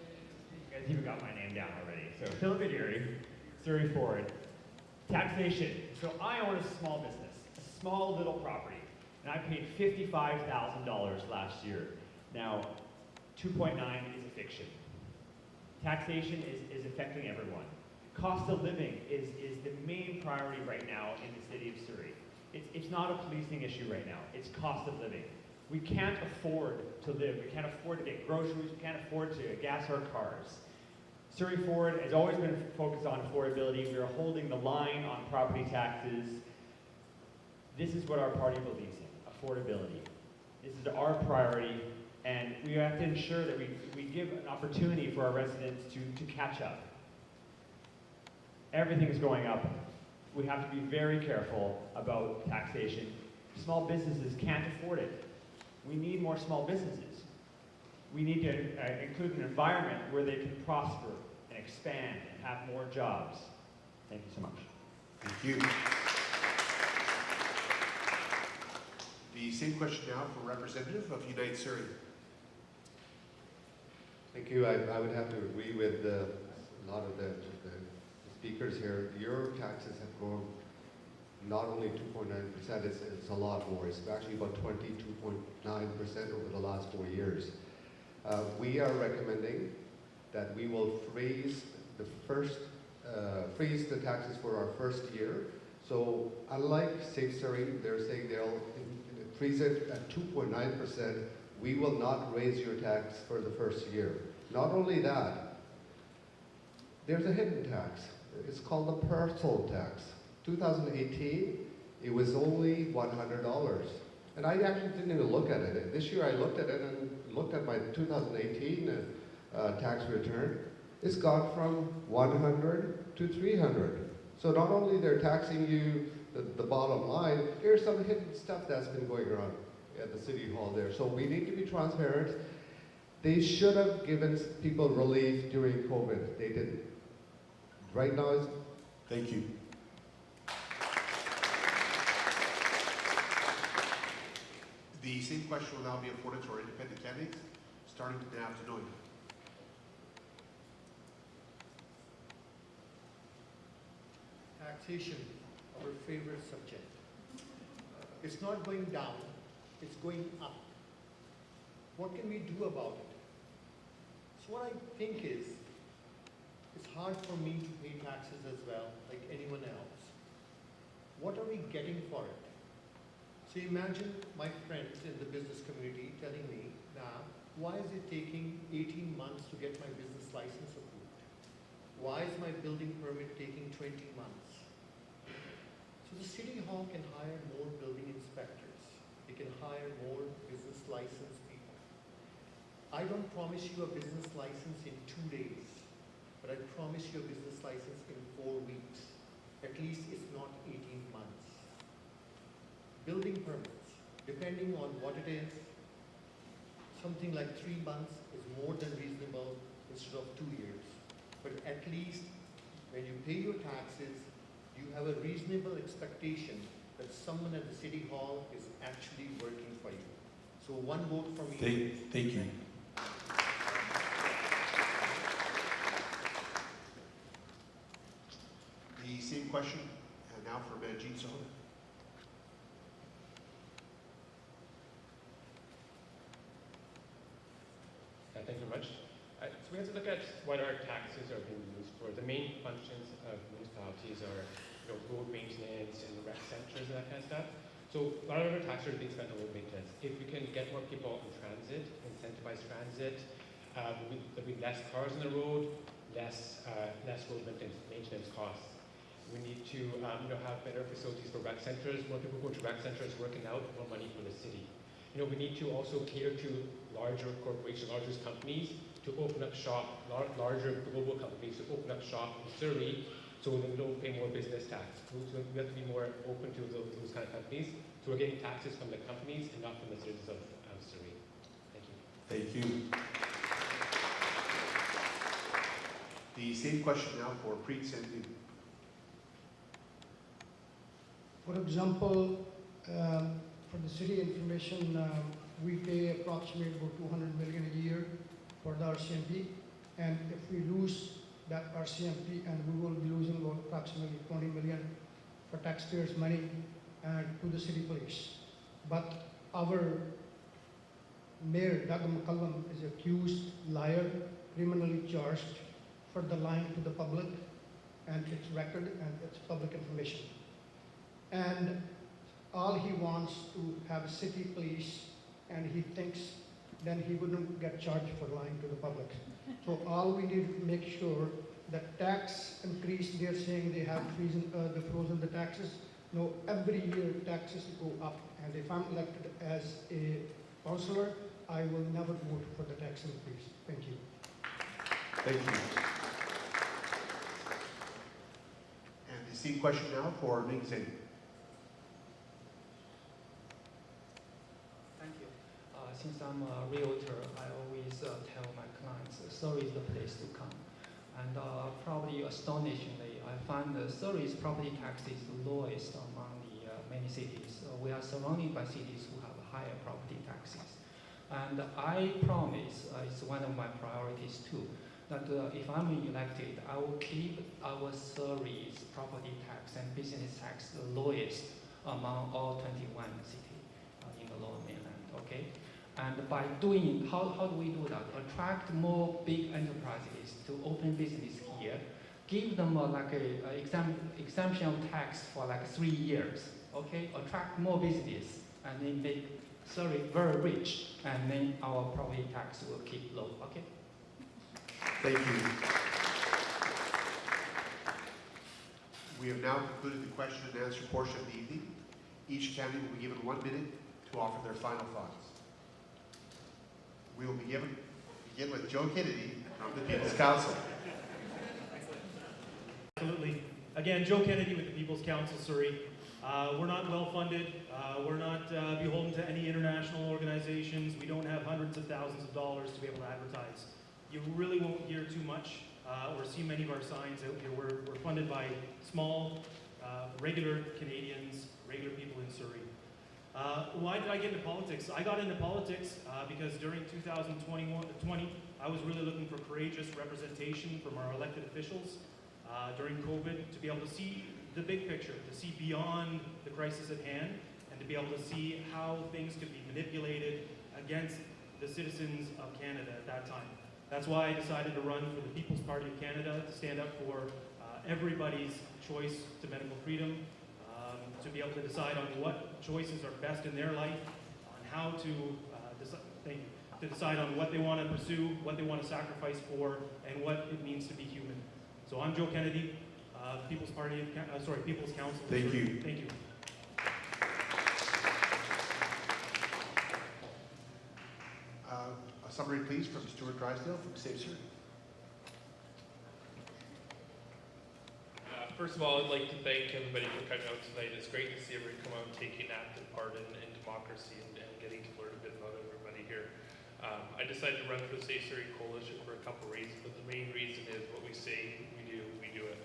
guys even got my name down already. So Philip Adiri, Surrey Forward. Taxation. So I own a small business, a small little property, and I paid $55,000 last year. Now, 2.9 is a fiction. Taxation is affecting everyone. Cost of living is the main priority right now in the city of Surrey. It's not a policing issue right now, it's cost of living. We can't afford to live, we can't afford to get groceries, we can't afford to gas our cars. Surrey Forward has always been focused on affordability. We are holding the line on property taxes. This is what our party believes in, affordability. This is our priority. And we have to ensure that we give an opportunity for our residents to catch up. Everything is going up. We have to be very careful about taxation. Small businesses can't afford it. We need more small businesses. We need to include an environment where they can prosper and expand and have more jobs. Thank you so much. Thank you. The same question now for representative of Unite Surrey. Thank you. I would have to agree with a lot of the speakers here. Your taxes have grown not only 2.9%, it's a lot more. It's actually about 22.9% over the last 4 years. We are recommending that we will freeze the taxes for our first year. So unlike Safe Surrey, they're saying they'll freeze it at 2.9%. we will not raise your tax for the first year. Not only that, there's a hidden tax. It's called the parcel tax. 2018, it was only $100. And I actually didn't even look at it. This year I looked at it and looked at my 2018 tax return. It's gone from 100 to 300. So not only they're taxing you the bottom line, here's some hidden stuff that's been going on at the City Hall there. So we need to be transparent. They should have given people relief during COVID. They didn't. Right now it's... Thank you. The same question will now be afforded to our independent candidates, starting with Nav Denoy. Taxation, our favorite subject. It's not going down, it's going up. What can we do about it? So what I think is, it's hard for me to pay taxes as well, like anyone else. What are we getting for it? So imagine my friends in the business community telling me, now, why is it taking 18 months to get my business license approved? Why is my building permit taking 20 months? So the City Hall can hire more building inspectors. They can hire more business license people. I don't promise you a business license in 2 days, but I promise you a business license in 4 weeks. At least it's not 18 months. Building permits, depending on what it is, something like 3 months is more than reasonable instead of 2 years. But at least when you pay your taxes, you have a reasonable expectation that someone at the City Hall is actually working for you. So one vote for me. Thank you. The same question now for Manjeet Sahota. Thank you very much. So we have to look at what our taxes are being used for. The main functions of municipalities are road maintenance and rec centers and that kind of stuff. So a lot of our taxes are being spent on road maintenance. If we can get more people on transit, incentivize transit, there'll be less cars on the road, less road maintenance costs. We need to have better facilities for rec centers. More people go to rec centers working out, more money for the city. We need to also cater to larger corporations, larger companies to open up shop, larger global companies to open up shop in Surrey so they don't pay more business tax. So we have to be more open to those kind of companies. So we're getting taxes from the companies and not from the citizens of Surrey. Thank you. Thank you. The same question now for Preet Sandhu. For example, for the city information, we pay approximately about 200 million a year for the RCMP, and if we lose that RCMP, and we will be losing about approximately 20 million for taxpayers' money to the city police. But our mayor, Doug McCullum, is accused liar, criminally charged for the lying to the public, and it's record and it's public information. And all he wants to have city police, and he thinks then he wouldn't get charged for lying to the public. So all we need to make sure that tax increase, they're saying they have frozen the taxes. No, every year taxes go up, and if I'm elected as a councillor, I will never vote for the tax increase. Thank you. Thank you. And the same question now for Ming Zeng. Thank you. Since I'm a realtor, I always tell my clients Surrey is the place to come. And probably astonishingly, I find that Surrey's property tax is the lowest among the many cities. We are surrounded by cities who have higher property taxes. And I promise, it's one of my priorities too, that if I'm elected, I will keep our Surrey's property tax and business tax the lowest among all 21 cities in the Lower Mainland, okay? And by doing, how do we do that? Attract more big enterprises to open business here, give them like a exemption tax for like 3 years, okay? Attract more business, and then make Surrey very rich, and then our property tax will keep low. Okay. Thank you. We have now concluded the question and answer portion of the evening. Each candidate will be given 1 minute to offer their final thoughts. We will begin with Joe Kennedy from the People's Council. Absolutely. Again, Joe Kennedy with the People's Council, Surrey. We're not well funded. We're not beholden to any international organizations. We don't have hundreds of thousands of dollars to be able to advertise. You really won't hear too much or see many of our signs out here. We're funded by small, regular Canadians, regular people in Surrey. Why did I get into politics? I got into politics because during 2020, I was really looking for courageous representation from our elected officials during COVID to be able to see the big picture, to see beyond the crisis at hand, and to be able to see how things could be manipulated against the citizens of Canada at that time. That's why I decided to run for the People's Party of Canada, to stand up for everybody's choice to medical freedom, to be able to decide on what choices are best in their life, on how to decide on what they want to pursue, what they want to sacrifice for, and what it means to be human. So I'm Joe Kennedy, People's Council. Thank you. Thank you. A summary, please, from Stuart Drysdale from Save Surrey. First of all, I'd like to thank everybody for coming out tonight. It's great to see everybody come out and taking active part in democracy and getting to learn a bit about everybody here. I decided to run for the Save Surrey Coalition for a couple reasons, but the main reason is what we say we do it.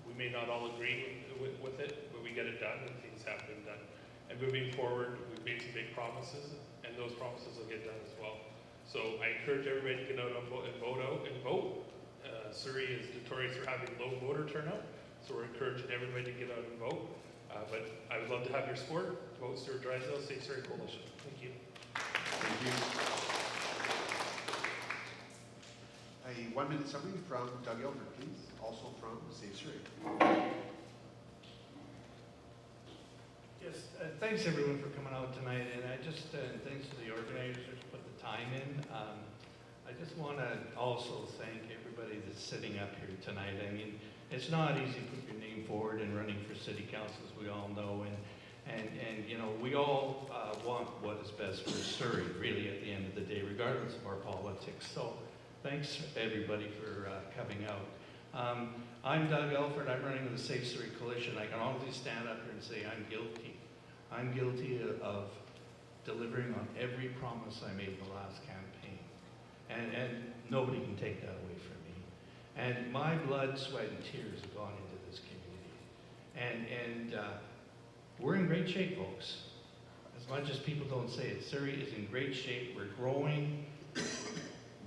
We may not all agree with it, but we get it done and things have been done. And moving forward, we've made some big promises, and those promises will get done as well. So I encourage everybody to get out and vote. Surrey is notorious for having low voter turnout, so we're encouraging everybody to get out and vote. But I would love to have your support. Vote Stuart Drysdale, Save Surrey Coalition. Thank you. Thank you. A 1 minute summary from Doug Elford, please, also from Save Surrey. Yes, thanks everyone for coming out tonight, and thanks to the organizers who put the time in. I just want to also thank everybody that's sitting up here tonight. I mean, it's not easy to put your name forward and running for city council, as we all know, and you know, we all want what is best for Surrey, really, at the end of the day, regardless of our politics. So, thanks everybody for coming out. I'm Doug Elford. I'm running with the Safe Surrey Coalition. I can honestly stand up here and say I'm guilty. I'm guilty of delivering on every promise I made in the last campaign. And nobody can take that away from me. And my blood, sweat, and tears have gone into this community. And we're in great shape, folks. As much as people don't say it, Surrey is in great shape. We're growing.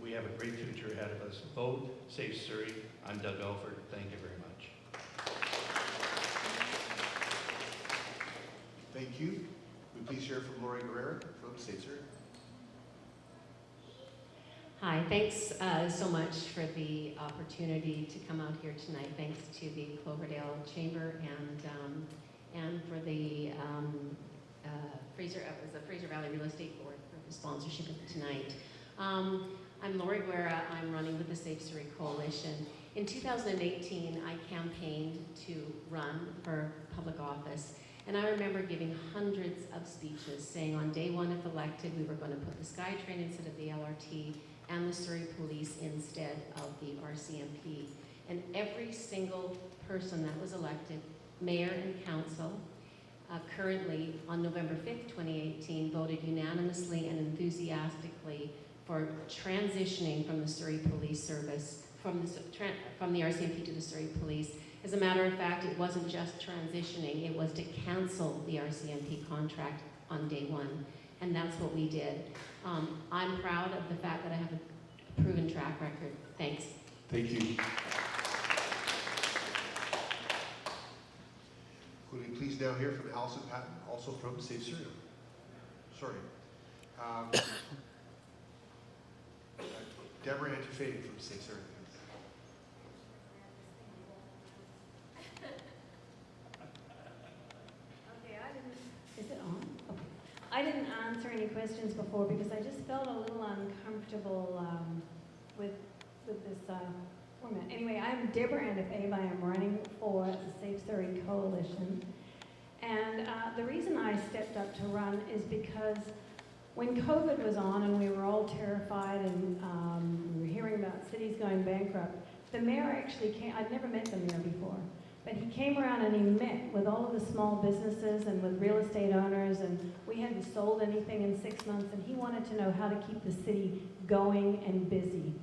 We have a great future ahead of us. Vote, Save Surrey. I'm Doug Elford. Thank you very much. Thank you. We please hear from Lori Guerrera from Save Surrey. Hi, thanks so much for the opportunity to come out here tonight. Thanks to the Cloverdale Chamber and for the Fraser Valley Real Estate Board for the sponsorship of tonight. I'm Lori Guerra. I'm running with the Safe Surrey Coalition. In 2018, I campaigned to run for public office, and I remember giving hundreds of speeches saying on day one if elected, we were going to put the SkyTrain instead of the LRT and the Surrey Police instead of the RCMP. And every single person that was elected, mayor and council, currently on November 5th, 2018, voted unanimously and enthusiastically for transitioning from the Surrey Police Service, from the RCMP to the Surrey Police. As a matter of fact, it wasn't just transitioning, it was to cancel the RCMP contract on day one. And that's what we did. I'm proud of the fact that I have a proven track record. Thanks. Thank you. Could we please now hear from Alison Patton, also from Save Surrey? Sorry. Deborah Antefade from Save Surrey. Okay, is it on? Okay. any questions before because I just felt a little uncomfortable with this format. Anyway, I'm Deborah Andafave. I am running for the Safe Surrey Coalition. And the reason I stepped up to run is because when COVID was on and we were all terrified and we were hearing about cities going bankrupt, the mayor actually came. I'd never met the mayor before, but he came around and he met with all of the small businesses and with real estate owners, and we hadn't sold anything in 6 months, and he wanted to know how to keep the city going and busy.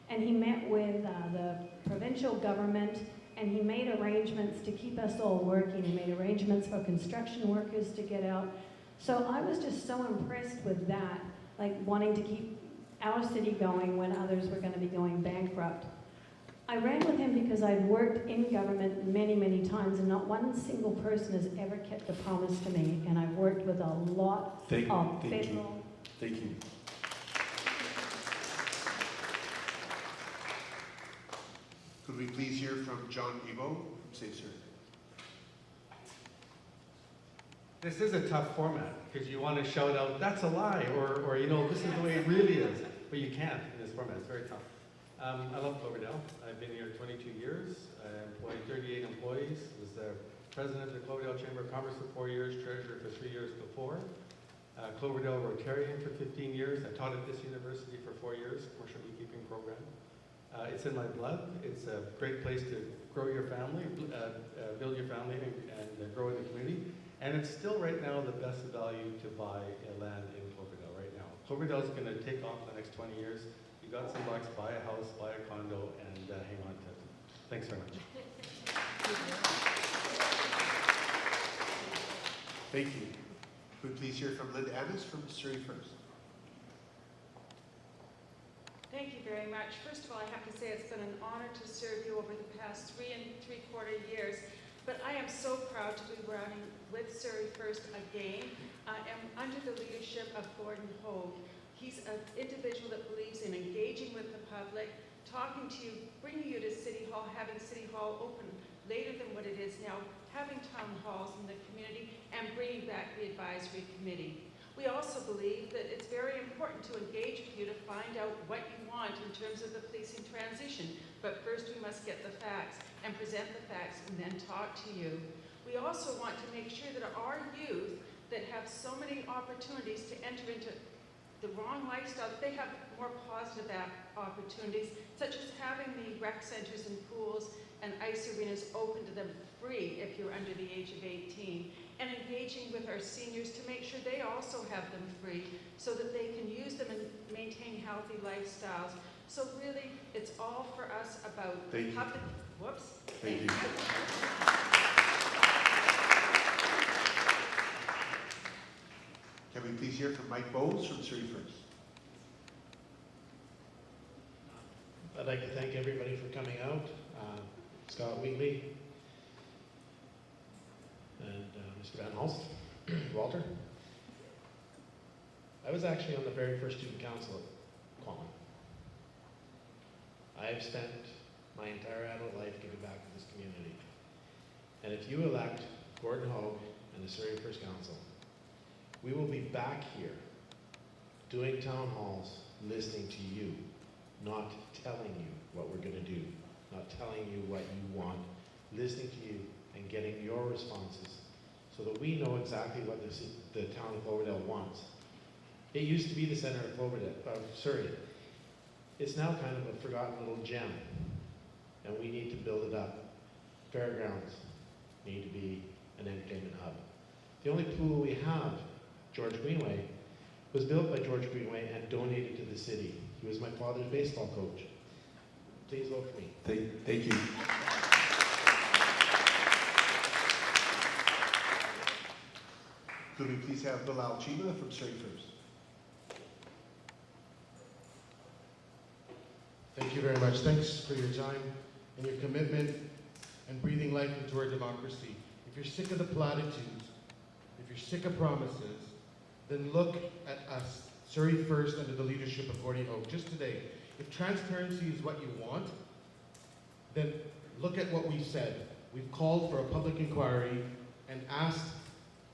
And he met with the provincial government, and he made arrangements to keep us all working. He made arrangements for construction workers to get out. So I was just so impressed with that, like wanting to keep our city going when others were going to be going bankrupt. I ran with him because I'd worked in government many, many times, and not one single person has ever kept a promise to me, and I've worked with a lot of federal... Thank you. Could we please hear from John Ebo from Safe Surrey? This is a tough format because you want to shout out, that's a lie, or you know, this is the way it really is. But you can't in this format, it's very tough. I love Cloverdale. I've been here 22 years. I employed 38 employees. Was the president of the Cloverdale Chamber of Commerce for 4 years, treasurer for 3 years before. Cloverdale Rotarian for 15 years. I taught at this university for 4 years, commercial beekeeping program. It's in my blood. It's a great place to grow your family, build your family, and grow in the community. And it's still right now the best value to buy land in Cloverdale right now. Cloverdale is going to take off the next 20 years. You got some bucks, buy a house, buy a condo, and hang on to it. Thanks very much. Thank you. Could we please hear from Linda Amis from Surrey First? Thank you very much. First of all, I have to say it's been an honor to serve you over the past 3 3/4 years. But I am so proud to be running with Surrey First again. I am under the leadership of Gordon Hogue. He's an individual that believes in engaging with the public, talking to you, bringing you to City Hall, having City Hall open later than what it is now, having town halls in the community, and bringing back the advisory committee. We also believe that it's very important to engage with you to find out what you want in terms of the policing transition. But first we must get the facts and present the facts and then talk to you. We also want to make sure that our youth that have so many opportunities to enter into the wrong lifestyle, that they have more positive opportunities, such as having the rec centers and pools and ice arenas open to them free if you're under the age of 18, and engaging with our seniors to make sure they also have them free so that they can use them and maintain healthy lifestyles. So really, it's all for us about public... Whoops. Thank you. Can we please hear from Mike Bowles from Surrey First? I'd like to thank everybody for coming out. Scott Wheatley and Mr. Van Hulst, Walter. I was actually on the very first student council at Quallen. I have spent my entire adult life giving back to this community. And if you elect Gordon Hogue and the Surrey First Council, we will be back here doing town halls, listening to you, not telling you what we're going to do, not telling you what you want, listening to you and getting your responses so that we know exactly what the town of Cloverdale wants. It used to be the center of Cloverdale, of Surrey. It's now kind of a forgotten little gem, and we need to build it up. Fairgrounds need to be an entertainment hub. The only pool we have, George Greenway, was built by George Greenway and donated to the city. He was my father's baseball coach. Please vote for me. Thank you. Could we please have Bilal Chima from Surrey First? Thank you very much. Thanks for your time and your commitment and breathing life into our democracy. If you're sick of the platitudes, if you're sick of promises, then look at us, Surrey First, under the leadership of Gordon Hogue. Just today, if transparency is what you want, then look at what we've said. We've called for a public inquiry and asked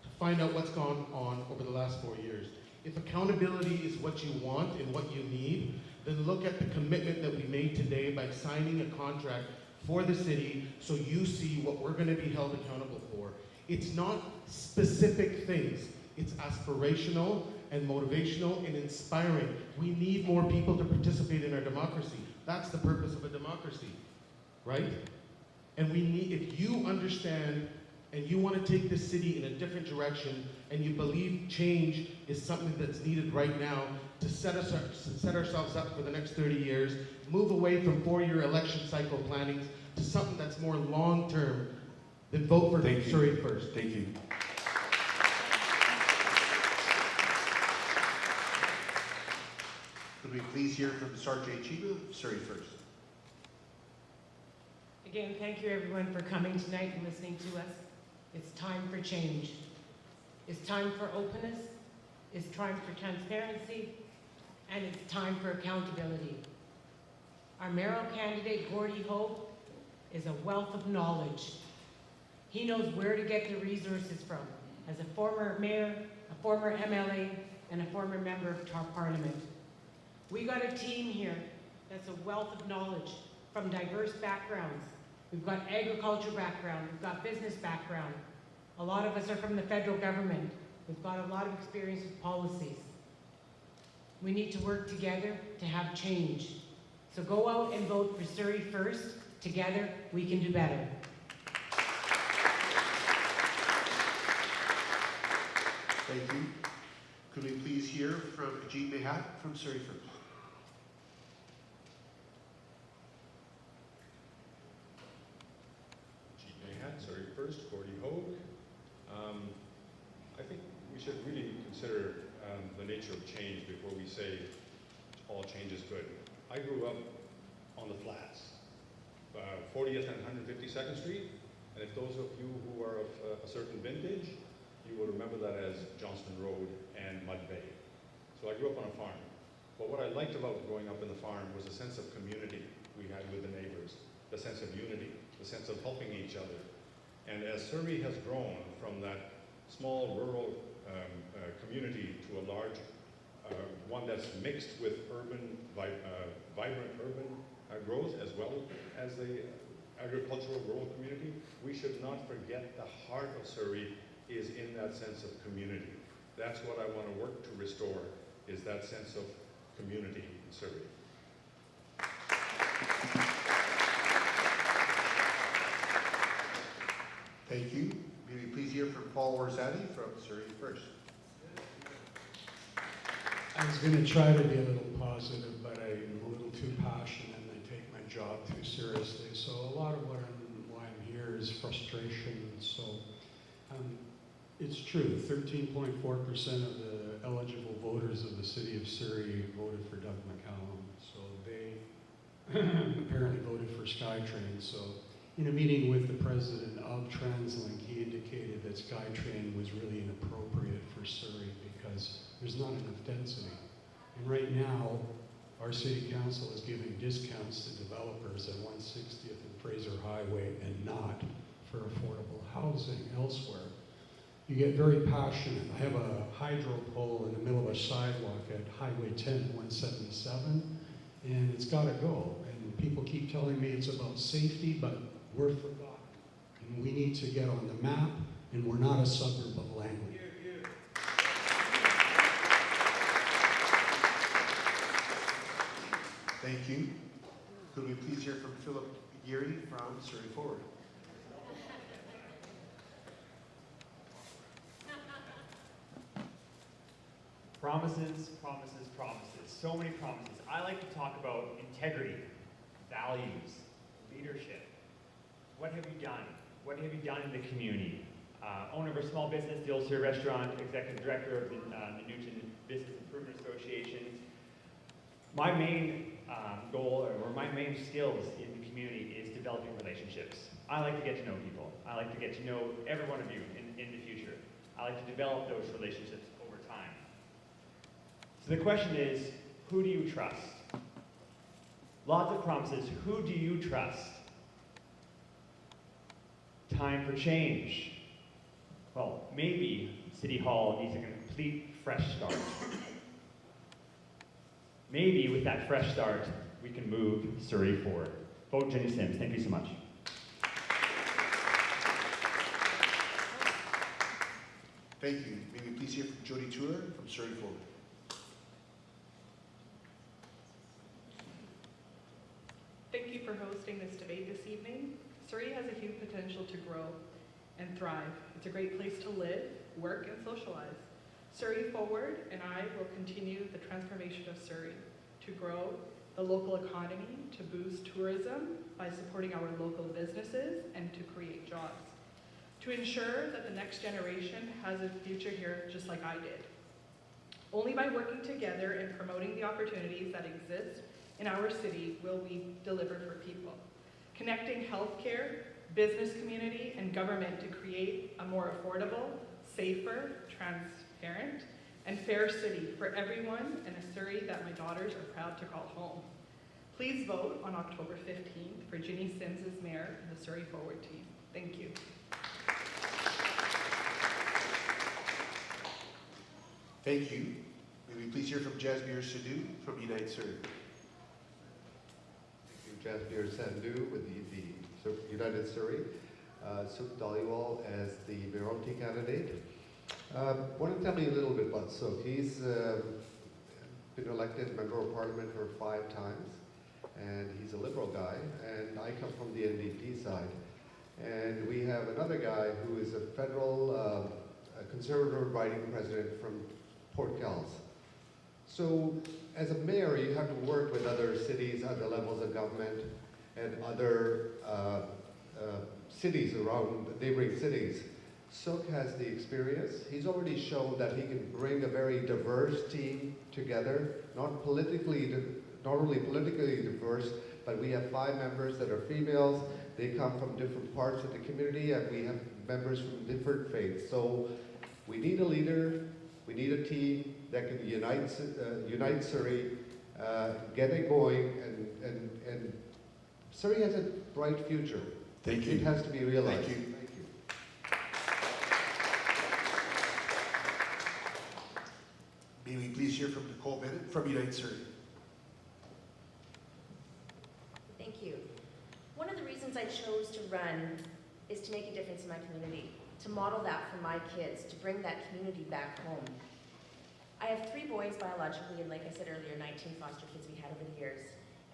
to find out what's gone on over the last 4 years. If accountability is what you want and what you need, then look at the commitment that we made today by signing a contract for the city so you see what we're going to be held accountable for. It's not specific things. It's aspirational and motivational and inspiring. We need more people to participate in our democracy. That's the purpose of a democracy, right? And we need, if you understand and you want to take this city in a different direction and you believe change is something that's needed right now to set ourselves up for the next 30 years, move away from 4-year election cycle plannings to something that's more long-term, then vote for Surrey first. Thank you. Could we please hear from Sergeant Chiba, Surrey first? Again, thank you everyone for coming tonight and listening to us. It's time for change. It's time for openness. It's time for transparency. And it's time for accountability. Our mayoral candidate, Gordie Hope, is a wealth of knowledge. He knows where to get the resources from. As a former mayor, a former MLA, and a former member of our parliament. We got a team here that's a wealth of knowledge from diverse backgrounds. We've got agriculture background, we've got business background. A lot of us are from the federal government. We've got a lot of experience with policies. We need to work together to have change. So go out and vote for Surrey first. Together, we can do better. Thank you. Could we please hear from Ajit Mehat from Surrey first? Surrey first, Gordie Hogue. I think we should really consider the nature of change before we say all change is good. I grew up on the flats, 40th and 152nd Street, and if those of you who are of a certain vintage, you will remember that as Johnston Road and Mud Bay. So I grew up on a farm. But what I liked about growing up in the farm was a sense of community we had with the neighbors, the sense of unity, the sense of helping each other. And as Surrey has grown from that small rural community to a large one that's mixed with urban, vibrant urban growth as well as the agricultural rural community, we should not forget the heart of Surrey is in that sense of community. That's what I want to work to restore, is that sense of community in Surrey. Thank you. May we please hear from Paul Warzati from Surrey first? I was going to try to be a little positive, but I'm a little too passionate and I take my job too seriously. So a lot of why I'm here is frustration. So it's true, 13.4% of the eligible voters of the city of Surrey voted for Doug McCallum. So they apparently voted for SkyTrain. So in a meeting with the president of TransLink, he indicated that SkyTrain was really inappropriate for Surrey because there's not enough density. And right now, our city council is giving discounts to developers at 160th and Fraser Highway and not for affordable housing elsewhere. You get very passionate. I have a hydro pole in the middle of a sidewalk at Highway 10, 177, and it's got to go. And people keep telling me it's about safety, but we're forgotten. And we need to get on the map, and we're not a suburb of Langley. Thank you. Could we please hear from Philip Geary from Surrey Forward? Promises, promises, promises. So many promises. I like to talk about integrity, values, leadership. What have you done? What have you done in the community? Owner of a small business, the Old Surrey Restaurant, executive director of the Newton Business Improvement Association. My main goal, or my main skills in the community is developing relationships. I like to get to know people. I like to get to know every one of you in the future. I like to develop those relationships over time. So the question is, who do you trust? Lots of promises. Who do you trust? Time for change. Well, maybe City Hall needs a complete complete fresh start. Maybe with that fresh start, we can move Surrey forward. Vote Jenny Sims. Thank you so much. Thank you. May we please hear from Jody Tour from Surrey Forward. Thank you for hosting this debate this evening. Surrey has a huge potential to grow and thrive. It's a great place to live, work, and socialize. Surrey Forward and I will continue the transformation of Surrey to grow the local economy, to boost tourism by supporting our local businesses, and to create jobs. To ensure that the next generation has a future here just like I did. Only by working together and promoting the opportunities that exist in our city will we deliver for people. Connecting healthcare, business community, and government to create a more affordable, safer, transparent, and fair city for everyone, and a Surrey that my daughters are proud to call home. Please vote on October 15th for Ginny Sims as mayor and the Surrey Forward team. Thank you. Thank you. May we please hear from Jasbir Sidhu from United Surrey. Thank you, Jasbir Sandhu with the United Surrey. Suk Dhaliwal as the mayoralty candidate. Want to tell me a little bit about Suk. He's been elected member of parliament for 5 times, and he's a Liberal guy, and I come from the NDP side. And we have another guy who is a federal Conservative riding president from Port Kells. So as a mayor, you have to work with other cities, other levels of government, and other cities around, neighboring cities. Suk has the experience. He's already shown that he can bring a very diverse team together, not only politically diverse, but we have 5 members that are females. They come from different parts of the community, and we have members from different faiths. So we need a leader, we need a team that can unite Surrey, get it going, and Surrey has a bright future. Thank you. It has to be realized. Thank you. May we please hear from Nicole Bennett from United Surrey. Thank you. One of the reasons I chose to run is to make a difference in my community, to model that for my kids, to bring that community back home. I have 3 boys biologically, and like I said earlier, 19 foster kids we had over the years.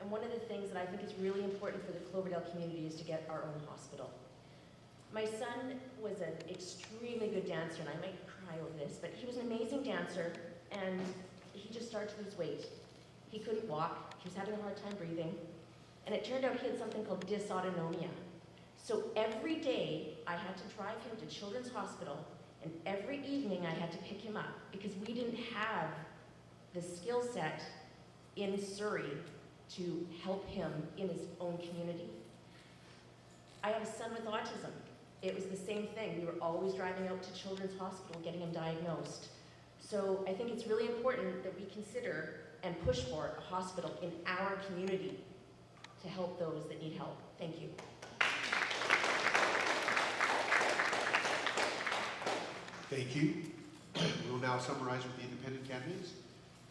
And one of the things that I think is really important for the Cloverdale community is to get our own hospital. My son was an extremely good dancer, and I might cry over this, but he was an amazing dancer, and he just started to lose weight. He couldn't walk, he was having a hard time breathing, and it turned out he had something called dysautonomia. So every day I had to drive him to Children's Hospital, and every evening I had to pick him up because we didn't have the skill set in Surrey to help him in his own community. I have a son with autism. It was the same thing. We were always driving out to Children's Hospital, getting him diagnosed. So I think it's really important that we consider and push for a hospital in our community to help those that need help. Thank you. Thank you. We will now summarize with the independent candidates,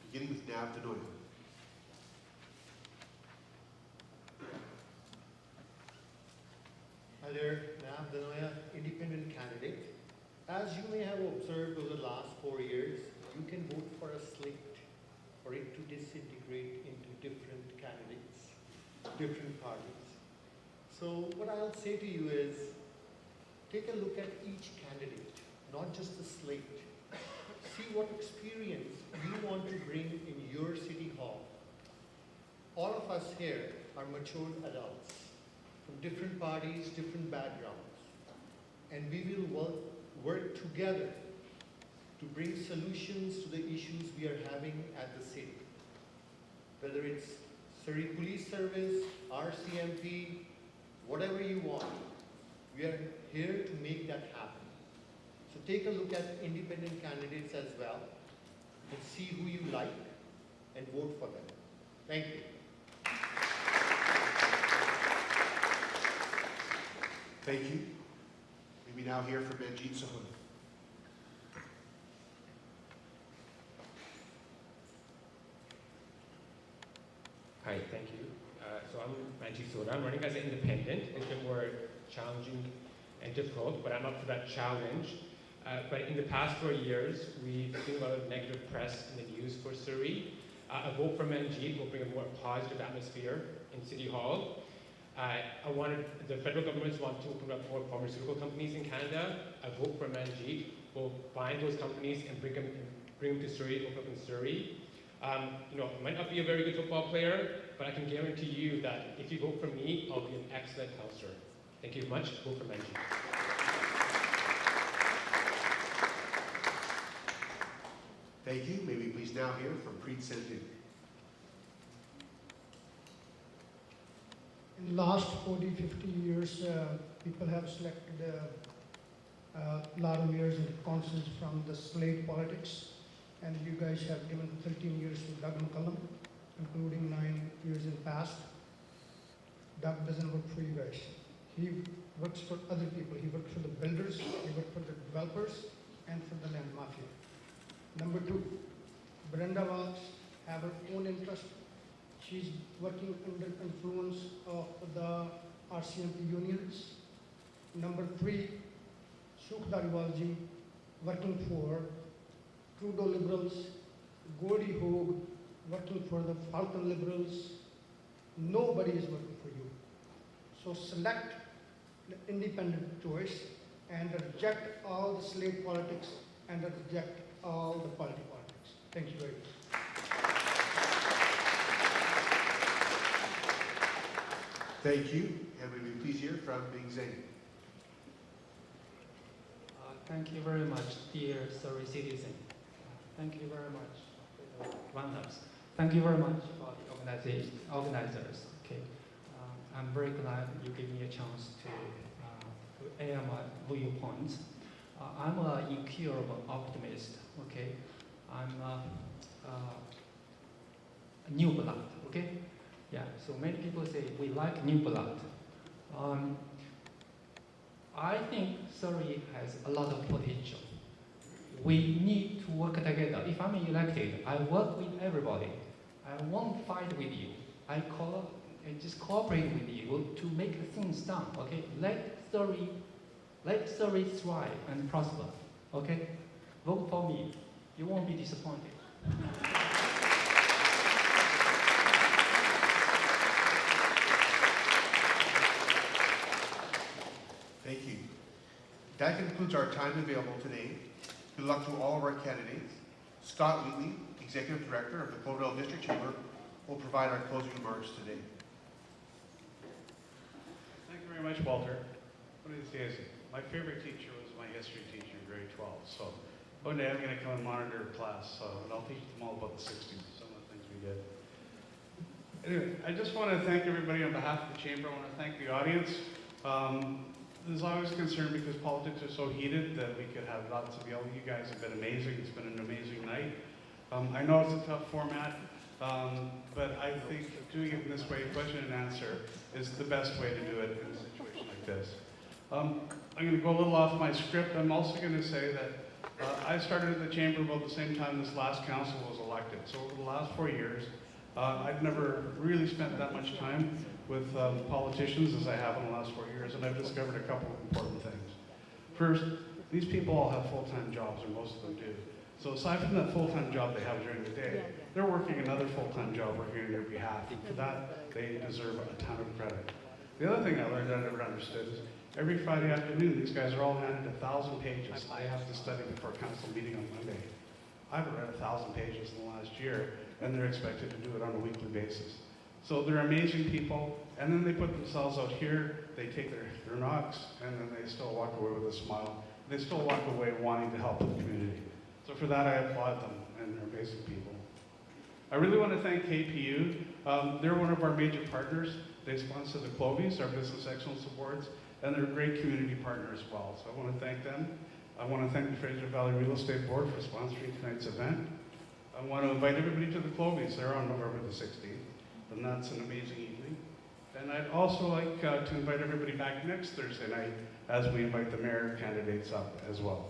beginning with Nav Denoya. Hi there, Nav Denoya, independent candidate. As you may have observed over the last 4 years, you can vote for a slate for it to disintegrate into different candidates, different parties. So what I'll say to you is, take a look at each candidate, not just the slate. See what experience you want to bring in your city hall. All of us here are mature adults from different parties, different backgrounds, and we will work together to bring solutions to the issues we are having at the city. Whether it's Surrey Police Service, RCMP, whatever you want, we are here to make that happen. So take a look at independent candidates as well and see who you like and vote for them. Thank you. Thank you. May we now hear from Manjeet Sahota. Hi, thank you. So I'm Manji Soda. I'm running as an independent. It's been more challenging and difficult, but I'm up for that challenge. But in the past 4 years, we've seen a lot of negative press in the news for Surrey. A vote for Manjeet will bring a more positive atmosphere in City Hall. The federal government wants to open up more pharmaceutical companies in Canada. A vote for Manjeet will find those companies and bring them to Surrey, open up in Surrey. I might not be a very good football player, but I can guarantee you that if you vote for me, I'll be an excellent councillor. Thank you very much. Vote for Manjeet. Thank you. May we please now hear from Preet Sandhu. In the last 40, 50 years, people have selected a lot of years in councils from the slate politics, and you guys have given 13 years to Doug McCullum, including 9 years in the past. Doug doesn't work for you guys. He works for other people. He works for the builders, he works for the developers, and for the land mafia. Number 2, Brenda Walsh have her own interest. She's working under influence of the RCMP unions. Number 3, Sukh Dariwalji working for Trudeau Liberals, Gordie Hogue working for the Falcon Liberals. Nobody is working for you. So select the independent choice and reject all the slate politics and reject all the party politics. Thank you very much. Thank you. And may we please hear from Ming Zhang. Thank you very much, dear Surrey citizen. Thank you very much for the runners. Thank you very much for the organizers. Okay, I'm very glad you gave me a chance to air my viewpoints. I'm an incurable optimist. Okay, I'm a new blood. Okay, yeah. So many people say we like new blood. I think Surrey has a lot of potential. We need to work together. If I'm elected, I work with everybody. I won't fight with you. I just cooperate with you to make things done. Okay, let Surrey thrive and prosper. Okay, vote for me. You won't be disappointed. Thank you. That concludes our time available today. Good luck to all of our candidates. Scott Wheatley, Executive Director of the Cloverdale District Chamber, will provide our closing remarks today. Thank you very much, Walter. What did he say? My favorite teacher was my history teacher in grade 12. So one day I'm going to come and monitor a class, and I'll teach them all about the 60s, some of the things we did. Anyway, I just want to thank everybody on behalf of the Chamber. I want to thank the audience. There's always concern because politics are so heated that we could have lots of yelling. You guys have been amazing. It's been an amazing night. I know it's a tough format, but I think doing it in this way, question and answer, is the best way to do it in a situation like this. I'm going to go a little off my script. I'm also going to say that I started at the Chamber about the same time this last council was elected. So over the last 4 years, I've never really spent that much time with politicians as I have in the last 4 years, and I've discovered a couple of important things. First, these people all have full-time jobs, or most of them do. So aside from that full-time job they have during the day, they're working another full-time job working on your behalf. And for that, they deserve a ton of credit. The other thing I learned that I never understood is every Friday afternoon, these guys are all handed 1,000 pages they have to study before council meeting on Monday. I haven't read 1,000 pages in the last year, and they're expected to do it on a weekly basis. So they're amazing people, and then they put themselves out here, they take their knocks, and then they still walk away with a smile. They still walk away wanting to help the community. So for that, I applaud them, and they're amazing people. I really want to thank KPU. They're one of our major partners. They sponsor the Clovies, our Business Excellence Awards, and they're a great community partner as well. So I want to thank them. I want to thank the Fraser Valley Real Estate Board for sponsoring tonight's event. I want to invite everybody to the Clovies. They're on November the 16th, and that's an amazing evening. And I'd also like to invite everybody back next Thursday night as we invite the mayor candidates up as well.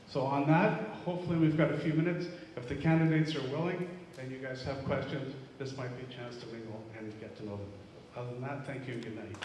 So on that, hopefully we've got a few minutes. If the candidates are willing and you guys have questions, this might be a chance to mingle and get to know them. Other than that, thank you and good night.